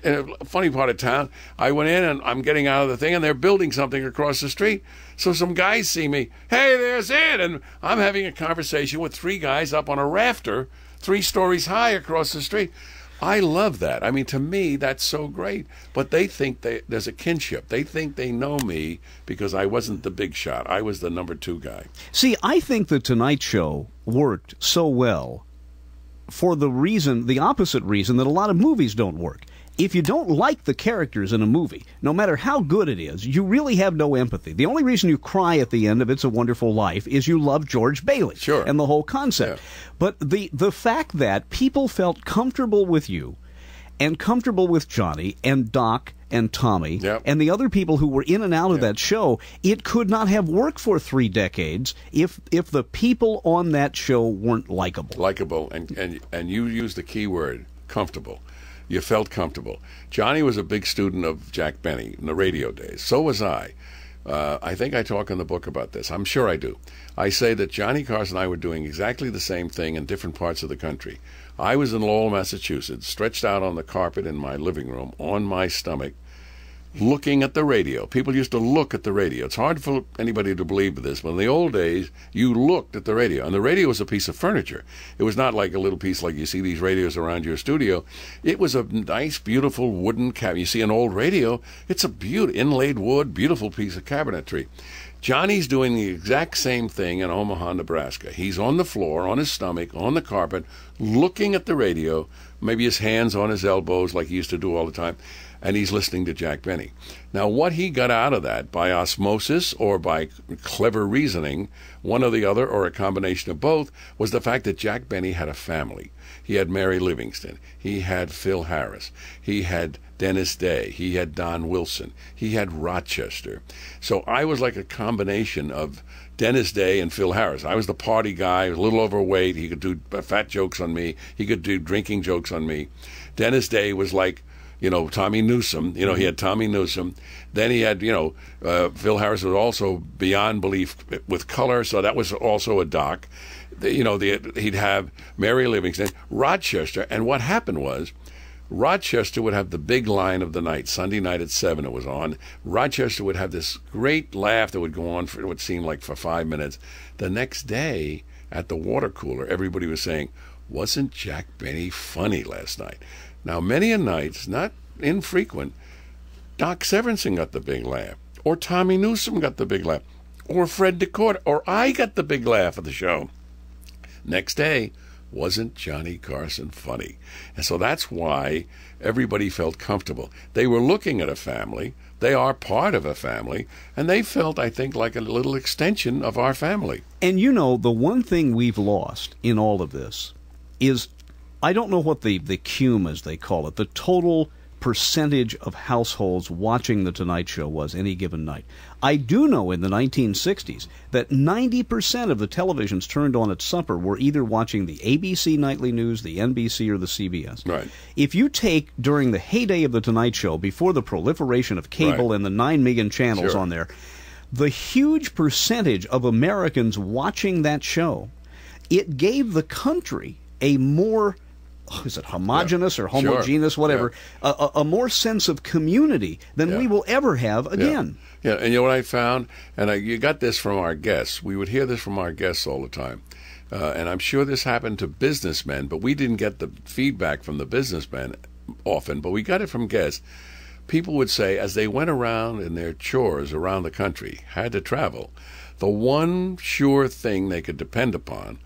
a funny part of town. I went in, and I'm getting out of the thing, and they're building something across the street. So some guys see me. Hey, there's Ed. And I'm having a conversation with three guys up on a rafter 3 stories high across the street. I love that. I mean, to me, that's so great. But they think there's a kinship. They think they know me because I wasn't the big shot. I was the number 2 guy. See, I think the Tonight Show worked so well for the opposite reason that a lot of movies don't work. If you don't like the characters in a movie, no matter how good it is, you really have no empathy. The only reason you cry at the end of It's a Wonderful Life is you love George Bailey. Sure. And the whole concept. Yeah. But the fact that people felt comfortable with you and comfortable with Johnny and Doc and Tommy Yep. and the other people who were in and out of that show, it could not have worked for 3 decades if the people on that show weren't likable. Likable, and you used the key word, comfortable. You felt comfortable. Johnny was a big student of Jack Benny in the radio days. So was I. I think I talk in the book about this. I'm sure I do. I say that Johnny Carson and I were doing exactly the same thing in different parts of the country. I was in Lowell, Massachusetts, stretched out on the carpet in my living room, on my stomach, looking at the radio. People used to look at the radio. It's hard for anybody to believe this, but in the old days, you looked at the radio, and the radio was a piece of furniture. It was not like a little piece like you see these radios around your studio. It was a nice, beautiful wooden cabinet. You see an old radio, it's a inlaid wood, beautiful piece of cabinetry. Johnny's doing the exact same thing in Omaha, Nebraska. He's on the floor, on his stomach, on the carpet, looking at the radio, maybe his hands on his elbows like he used to do all the time, and he's listening to Jack Benny. Now, what he got out of that, by osmosis or by clever reasoning, one or the other, or a combination of both, was the fact that Jack Benny had a family. He had Mary Livingston. He had Phil Harris. He had Dennis Day. He had Don Wilson. He had Rochester. So I was like a combination of Dennis Day and Phil Harris. I was the party guy, a little overweight. He could do fat jokes on me. He could do drinking jokes on me. Dennis Day was like, Tommy Newsom. He had Tommy Newsom. Then he had, Phil Harris was also beyond belief with color, so that was also a doc. He'd have Mary Livingston, Rochester, and what happened was, Rochester would have the big line of the night. Sunday night at 7 it was on. Rochester would have this great laugh that would go on for, it would seem like, for 5 minutes. The next day, at the water cooler, everybody was saying, "Wasn't Jack Benny funny last night?" Now, many a nights, not infrequent, Doc Severinsen got the big laugh, or Tommy Newsom got the big laugh, or Fred DeCorda, or I got the big laugh of the show. Next day, wasn't Johnny Carson funny? And so that's why everybody felt comfortable. They were looking at a family. They are part of a family. And they felt, I think, like a little extension of our family. And the one thing we've lost in all of this is, I don't know what the CUME, as they call it, the total percentage of households watching The Tonight Show was any given night. I do know in the 1960s that 90% of the televisions turned on at supper were either watching the ABC Nightly News, the NBC, or the CBS. Right. If you take during the heyday of The Tonight Show, before the proliferation of cable and the 9 million channels on there, the huge percentage of Americans watching that show, it gave the country a more, is it homogenous or homogeneous, whatever, a more sense of community than we will ever have again. Yeah, and you know what I found? And you got this from our guests. We would hear this from our guests all the time. And I'm sure this happened to businessmen, but we didn't get the feedback from the businessmen often, but we got it from guests. People would say, as they went around in their chores around the country, had to travel, the one sure thing they could depend upon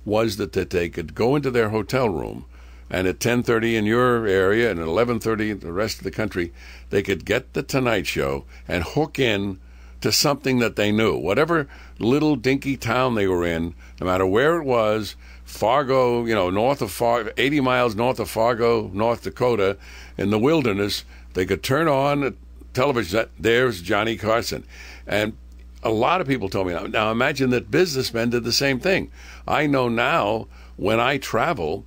was that they could go into their hotel room, and at 10:30 in your area and at 11:30 in the rest of the country, they could get the Tonight Show and hook in to something that they knew. Whatever little dinky town they were in, no matter where it was, Fargo, north of 80 miles north of Fargo, North Dakota, in the wilderness, they could turn on the television. There's Johnny Carson. And a lot of people told me, now imagine that businessmen did the same thing. I know now when I travel,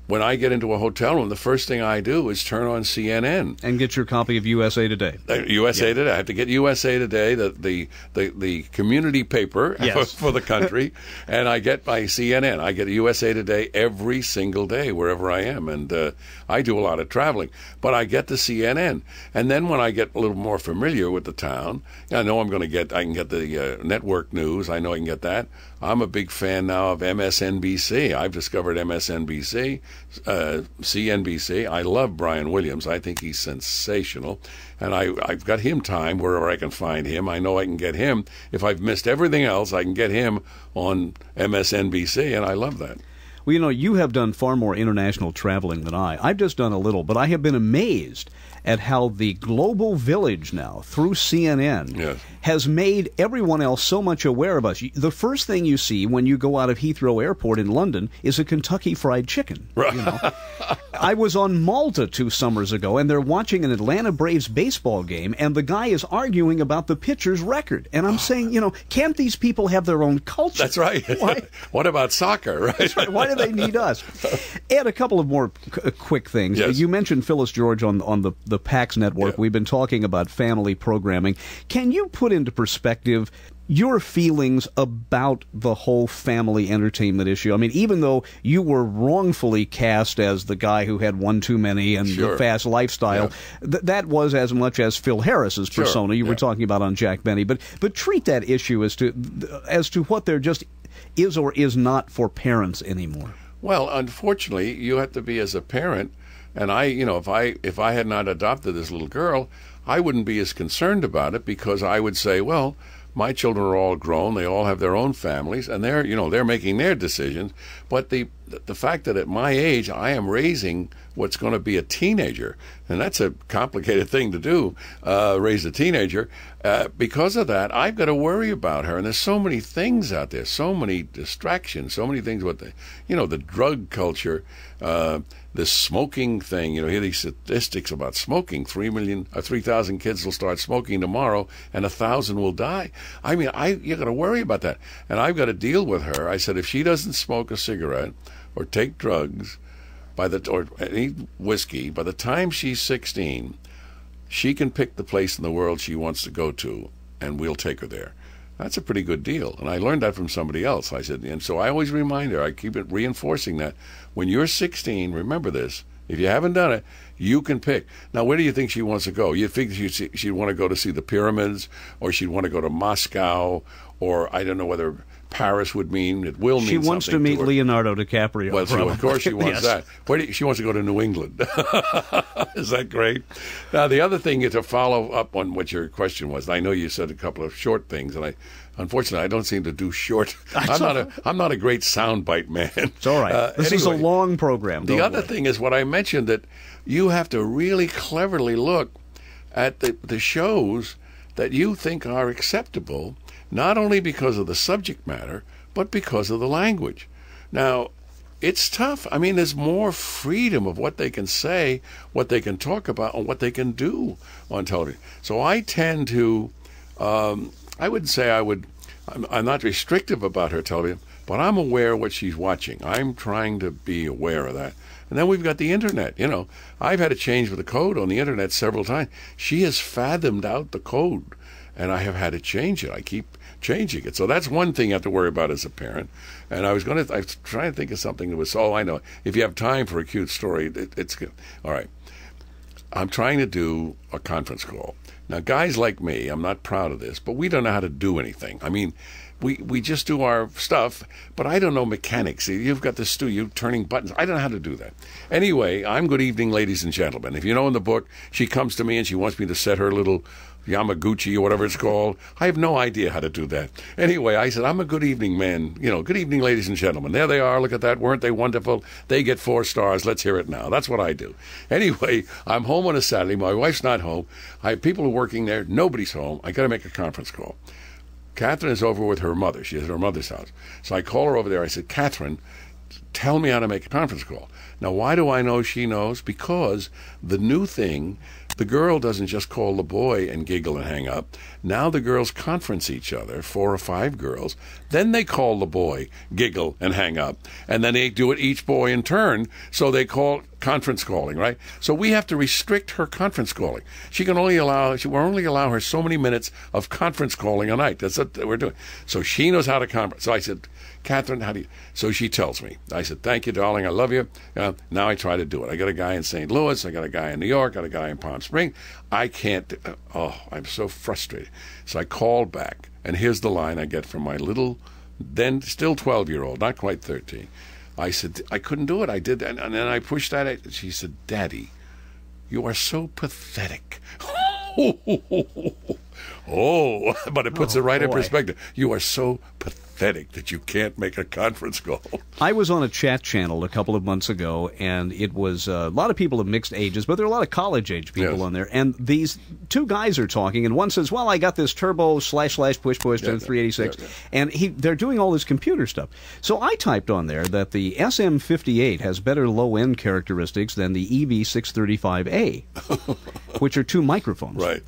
when I get into a hotel room, the first thing I do is turn on CNN and get your copy of USA Today. USA Today. I have to get USA Today, the community paper for the country, and I get my CNN. I get USA Today every single day wherever I am, and I do a lot of traveling. But I get the CNN, and then when I get a little more familiar with the town, I know I can get the network news. I know I can get that. I'm a big fan now of MSNBC. I've discovered MSNBC, CNBC. I love Brian Williams. I think he's sensational. And I've got him time wherever I can find him. I know I can get him. If I've missed everything else, I can get him on MSNBC, and I love that. Well, you have done far more international traveling than I. I've just done a little, but I have been amazed at how the global village now, through CNN, Yes. has made everyone else so much aware of us. The first thing you see when you go out of Heathrow Airport in London is a Kentucky Fried Chicken. Right. You know? I was on Malta 2 summers ago, and they're watching an Atlanta Braves baseball game, and the guy is arguing about the pitcher's record. And I'm saying, can't these people have their own culture? That's right. Why? What about soccer, right? That's right. Why do they need us? And a couple of more quick things. Yes. You mentioned Phyllis George on the PAX network. Yeah. We've been talking about family programming. Can you put into perspective your feelings about the whole family entertainment issue? I mean, even though you were wrongfully cast as the guy who had one too many and Sure. the fast lifestyle, that was as much as Phil Harris's Sure. persona you were talking about on Jack Benny. But treat that issue as to what there just is or is not for parents anymore. Well, unfortunately, you have to be as a parent, and if I had not adopted this little girl, I wouldn't be as concerned about it, because I would say, well, my children are all grown, they all have their own families, and they're making their decisions. But the fact that at my age I am raising what's going to be a teenager, and that's a complicated thing to do, raise a teenager. Because of that, I've got to worry about her. And there's so many things out there, so many distractions, so many things with the drug culture, this smoking thing. You hear these statistics about smoking. 3,000 kids will start smoking tomorrow, and 1,000 will die. I mean, you got to worry about that, and I've got to deal with her. I said, if she doesn't smoke a cigarette or take drugs or any whiskey, by the time she's 16, she can pick the place in the world she wants to go to, and we'll take her there. That's a pretty good deal. And I learned that from somebody else. I said, and so I always remind her, I keep it reinforcing that. When you're 16, remember this. If you haven't done it, you can pick. Now, where do you think she wants to go? You think she'd want to go to see the pyramids, or she'd want to go to Moscow, or I don't know whether Paris would mean, it will mean something. She wants to meet Leonardo DiCaprio. Well, of course she wants Yes. that. She wants to go to New England. Is that great? Now, the other thing is to follow up on what your question was. I know you said a couple of short things, and unfortunately, I don't seem to do short. I'm not a great soundbite man. It's all right. This is a long program. The other thing is what I mentioned, that you have to really cleverly look at the shows that you think are acceptable, not only because of the subject matter, but because of the language. Now, it's tough. I mean, there's more freedom of what they can say, what they can talk about, and what they can do on television. So I tend to, I wouldn't say I'm not restrictive about her television, but I'm aware of what she's watching. I'm trying to be aware of that. And then we've got the internet. I've had to change with the code on the internet several times. She has fathomed out the code, and I have had to change it. I keep changing it. So that's one thing you have to worry about as a parent. And I was trying to think of something that was, I know. If you have time for a cute story, it's good. All right. I'm trying to do a conference call. Now, guys like me, I'm not proud of this, but we don't know how to do anything. I mean, we just do our stuff, but I don't know mechanics. You've got this you turning buttons. I don't know how to do that. Anyway, I'm good evening, ladies and gentlemen. If you know in the book, she comes to me and she wants me to set her little Yamaguchi or whatever it's called. I have no idea how to do that. Anyway, I said, I'm a good evening man. Good evening, ladies and gentlemen. There they are. Look at that. Weren't they wonderful? They get 4 stars. Let's hear it now. That's what I do. Anyway, I'm home on a Saturday. My wife's not home. People are working there. Nobody's home. I got to make a conference call. Catherine is over with her mother. She is at her mother's house. So I call her over there. I said, Catherine, tell me how to make a conference call. Now, why do I know she knows? Because the new thing, the girl doesn't just call the boy and giggle and hang up. Now the girls conference each other, 4 or 5 girls. Then they call the boy, giggle, and hang up. And then they do it each boy in turn. So they call conference calling, right? So we have to restrict her conference calling. We'll only allow her so many minutes of conference calling a night. That's what we're doing. So she knows how to conference. So I said, Catherine, how do you? So she tells me. I said, thank you, darling. I love you. Now I try to do it. I got a guy in St. Louis. I got a guy in New York. I got a guy in Palm Springs. I can't. I'm so frustrated. So I called back, and here's the line I get from my little, then still 12-year-old, not quite 13. I said, I couldn't do it. I did that. And then I pushed that. She said, Daddy, you are so pathetic. Oh, but it puts it right in perspective. You are so pathetic. pathetic that you can't make a conference call. I was on a chat channel a couple of months ago, and it was a lot of people of mixed ages, but there are a lot of college-age people on there. And these two guys are talking, and one says, well, I got this turbo / push and 386, and they're doing all this computer stuff. So I typed on there that the SM58 has better low-end characteristics than the EV635A, which are two microphones. Right.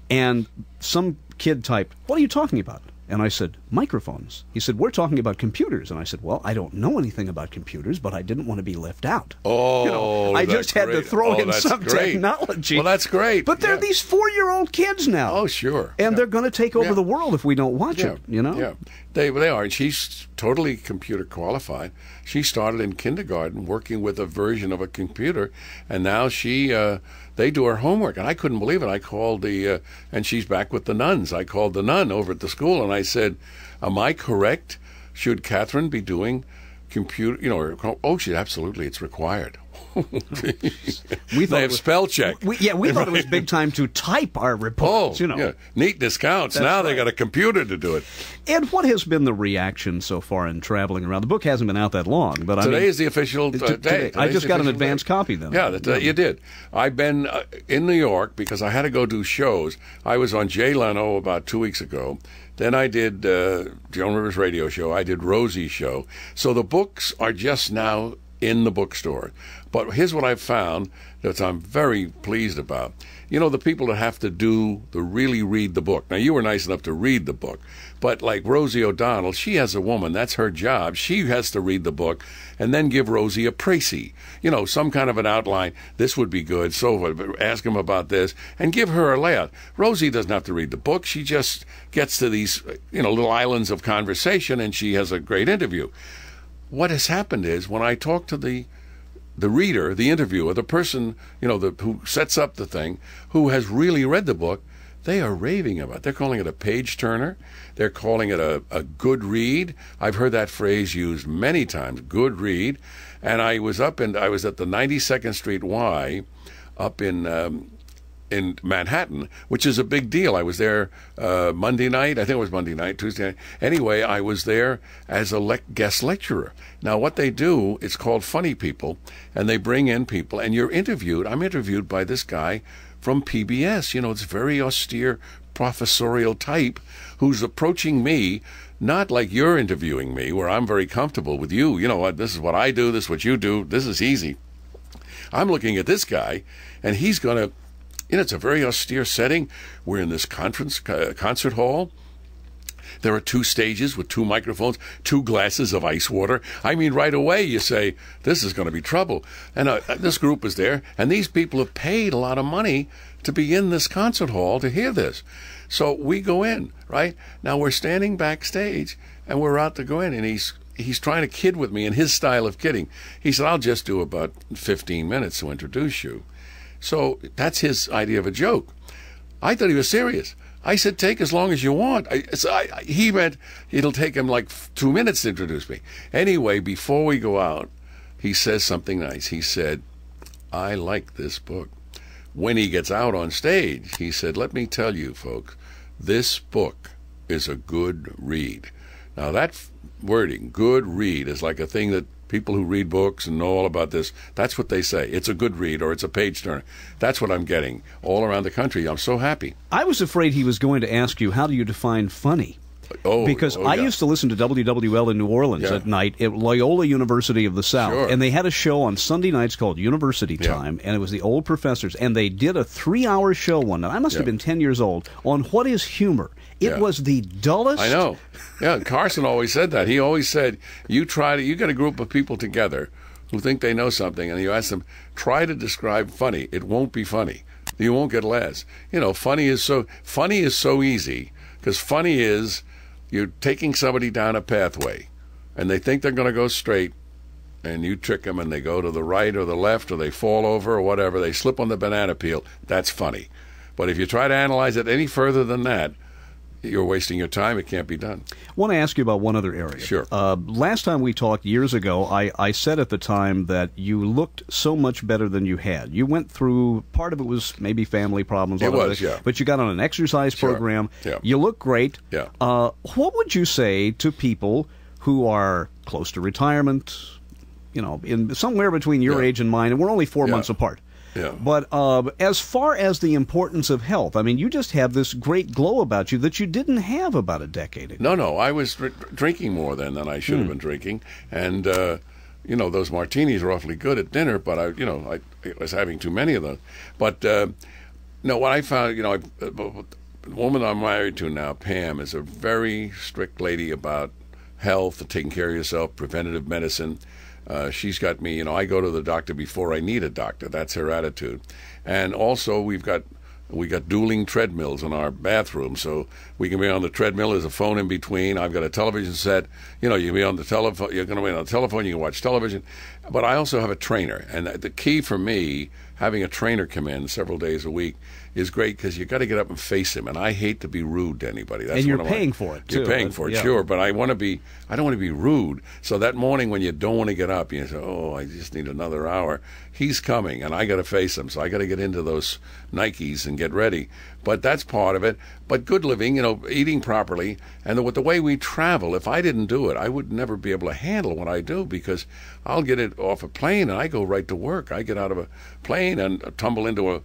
And some kid typed, what are you talking about? And I said, microphones. He said, we're talking about computers. And I said, well, I don't know anything about computers, but I didn't want to be left out. Oh, I just had to throw in some technology. Well, that's great. But they're these 4-year-old kids now. Oh, sure. And they're going to take over the world if we don't watch it, Yeah, they are. And she's totally computer qualified. She started in kindergarten working with a version of a computer, and now they do her homework. And I couldn't believe it. I called and she's back with the nuns. I called the nun over at the school, and I said, am I correct? Should Catherine be doing computer, oh, she absolutely, it's required. They have spell check. We thought it was big time to type our reports. Neat discounts. Now they got a computer to do it. And what has been the reaction so far in traveling around? The book hasn't been out that long, but today is the official day. I just got an advance copy then. Yeah, you did. I've been in New York because I had to go do shows. I was on Jay Leno about 2 weeks ago. Then I did Joan Rivers' radio show. I did Rosie's show. So the books are just now in the bookstore. But here's what I've found that I'm very pleased about. The people that have to really read the book. Now, you were nice enough to read the book. But like Rosie O'Donnell, she has a woman. That's her job. She has to read the book and then give Rosie a précis. Some kind of an outline. This would be good. So ask him about this and give her a layout. Rosie doesn't have to read the book. She just gets to these, little islands of conversation, and she has a great interview. What has happened is when I talk to the reader, the interviewer, the person, who sets up the thing, who has really read the book, they are raving about it. They're calling it a page turner. They're calling it a good read. I've heard that phrase used many times, good read. And I was at the 92nd Street Y up in Manhattan, which is a big deal. I was there Monday night. I think it was Monday night, Tuesday night. Anyway, I was there as a guest lecturer. Now, what they do, it's called Funny People, and they bring in people, and you're interviewed. I'm interviewed by this guy from PBS. It's very austere, professorial type who's approaching me, not like you're interviewing me, where I'm very comfortable with you. This is what I do, this is what you do, this is easy. I'm looking at this guy, and he's going to, it's a very austere setting. We're in this concert hall. There are 2 stages with 2 microphones, 2 glasses of ice water. I mean, right away you say, this is going to be trouble. And this group is there, and these people have paid a lot of money to be in this concert hall to hear this. So we go in, right? Now we're standing backstage, and we're out to go in, and he's trying to kid with me in his style of kidding. He said, I'll just do about 15 minutes to introduce you. So that's his idea of a joke. I thought he was serious. I said, take as long as you want. He meant it'll take him like 2 minutes to introduce me. Anyway, before we go out, he says something nice. He said, I like this book. When he gets out on stage, he said, let me tell you, folks, this book is a good read. Now, that wording, good read, is like a thing that people who read books and know all about this, that's what they say. It's a good read or it's a page turner. That's what I'm getting all around the country. I'm so happy. I was afraid he was going to ask you, how do you define funny? Because I used to listen to WWL in New Orleans at night at Loyola University of the South, and they had a show on Sunday nights called University Time, and it was the old professors, and they did a 3-hour show one night. I must have been 10 years old, on what is humor. It was the dullest. I know. Yeah, Carson always said that. He always said, you get a group of people together who think they know something, and you ask them, try to describe funny. It won't be funny. You won't get laughs. Funny is so easy, because funny is you're taking somebody down a pathway, and they think they're going to go straight, and you trick them, and they go to the right or the left, or they fall over or whatever. They slip on the banana peel. That's funny. But if you try to analyze it any further than that, you're wasting your time. It can't be done. I want to ask you about one other area. Sure. Last time we talked years ago, I said at the time that you looked so much better than you had. You went through, part of it was maybe family problems. It was, yeah. But you got on an exercise program. Yeah. You look great. Yeah. What would you say to people who are close to retirement, in somewhere between your age and mine, and we're only 4 months apart? Yeah. But as far as the importance of health, I mean, you just have this great glow about you that you didn't have about a decade ago. No, I was drinking more then than I should have been drinking, and those martinis were awfully good at dinner, but I was having too many of them. But what I found, the woman I'm married to now, Pam, is a very strict lady about health, taking care of yourself, preventative medicine. She's got me, I go to the doctor before I need a doctor. That's her attitude. And also we got dueling treadmills in our bathroom, so we can be on the treadmill. There's a phone in between. I've got a television set. You can be on the telephone. You're going to be on the telephone. You can watch television. But I also have a trainer, and the key for me, having a trainer come in several days a week, is great because you got to get up and face him. And I hate to be rude to anybody. That's and you're paying for it too. You're paying for it, sure. But I don't want to be rude. So that morning when you don't want to get up, you say, "Oh, I just need another hour." He's coming, and I got to face him. So I got to get into those Nikes and get ready. But that's part of it. But good living, eating properly, and the way we travel. If I didn't do it, I would never be able to handle what I do because I'll get it off a plane and I go right to work. I get out of a plane and tumble into a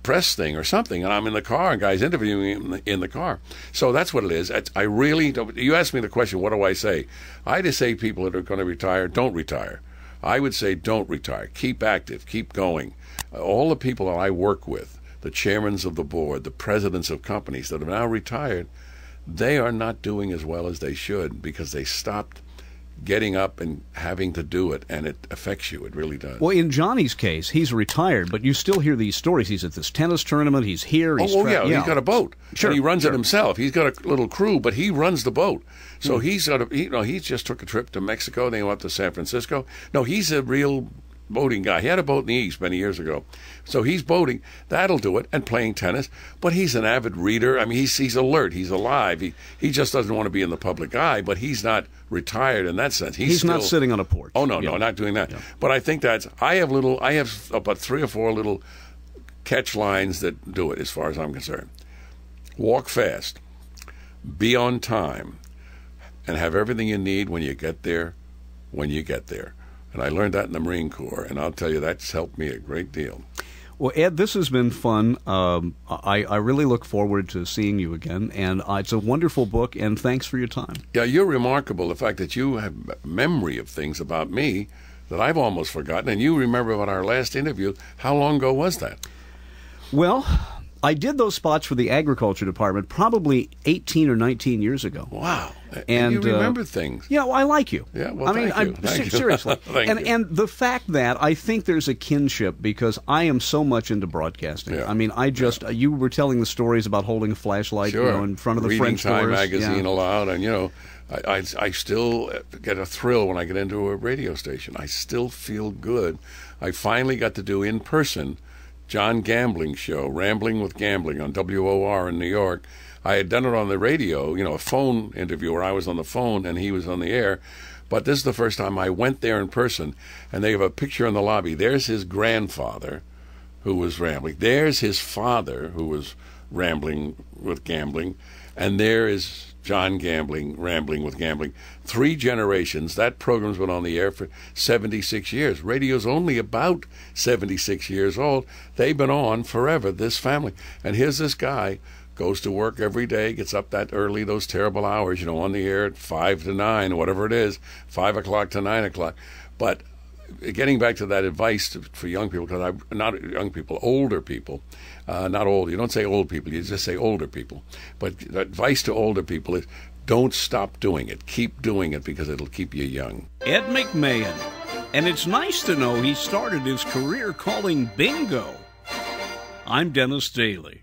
press thing or something, and I'm in the car and guys interviewing me in the car. So that's what it is. I really don't. You asked me the question, what do I say? I just say people that are going to retire, don't retire. I would say don't retire. Keep active. Keep going. All the people that I work with, the chairmen of the board, the presidents of companies that have now retired, they are not doing as well as they should because they stopped getting up and having to do it, and it affects you. It really does. Well, in Johnny's case, he's retired, but you still hear these stories. He's at this tennis tournament. He's here. He's he's got a boat. Sure, and he runs it himself. He's got a little crew, but he runs the boat. So he's got he just took a trip to Mexico. Then he went to San Francisco. No, he's a real boating guy. He had a boat in the East many years ago. So he's boating. That'll do it, and playing tennis. But he's an avid reader. I mean, he's alert. He's alive. He just doesn't want to be in the public eye, but he's not retired in that sense. He's still not sitting on a porch. Oh, no, not doing that. Yeah. But I think I have about 3 or 4 little catch lines that do it as far as I'm concerned. Walk fast. Be on time. And have everything you need when you get there, And I learned that in the Marine Corps, and I'll tell you, that's helped me a great deal. Well, Ed, this has been fun. I really look forward to seeing you again, and it's a wonderful book, and thanks for your time. Yeah, you're remarkable, the fact that you have memory of things about me that I've almost forgotten, and you remember about our last interview. How long ago was that? Well, I did those spots for the Agriculture Department probably 18 or 19 years ago. Wow. And you remember things. Yeah, well, I like you. Yeah, well, thank you. Seriously. Thank you. And the fact that I think there's a kinship because I am so much into broadcasting. Yeah. I mean, you were telling the stories about holding a flashlight in front of the Reading French Time doors. magazine aloud, and I still get a thrill when I get into a radio station. I still feel good. I finally got to do in person John Gambling's show, Rambling with Gambling, on WOR in New York. I had done it on the radio, a phone interview where I was on the phone and he was on the air. But this is the first time I went there in person, and they have a picture in the lobby. There's his grandfather, who was rambling. There's his father, who was rambling with gambling. And there is John Gambling, Rambling with Gambling. 3 generations. That program's been on the air for 76 years. Radio's only about 76 years old. They've been on forever, this family. And here's this guy, goes to work every day, gets up that early, those terrible hours, on the air at 5 to 9, whatever it is, 5 o'clock to 9 o'clock. But getting back to that advice for young people, because not young people, older people, not old. You don't say old people, you just say older people. But the advice to older people is don't stop doing it. Keep doing it because it'll keep you young. Ed McMAHON. And it's nice to know he started his career calling bingo. I'm Dennis Daly.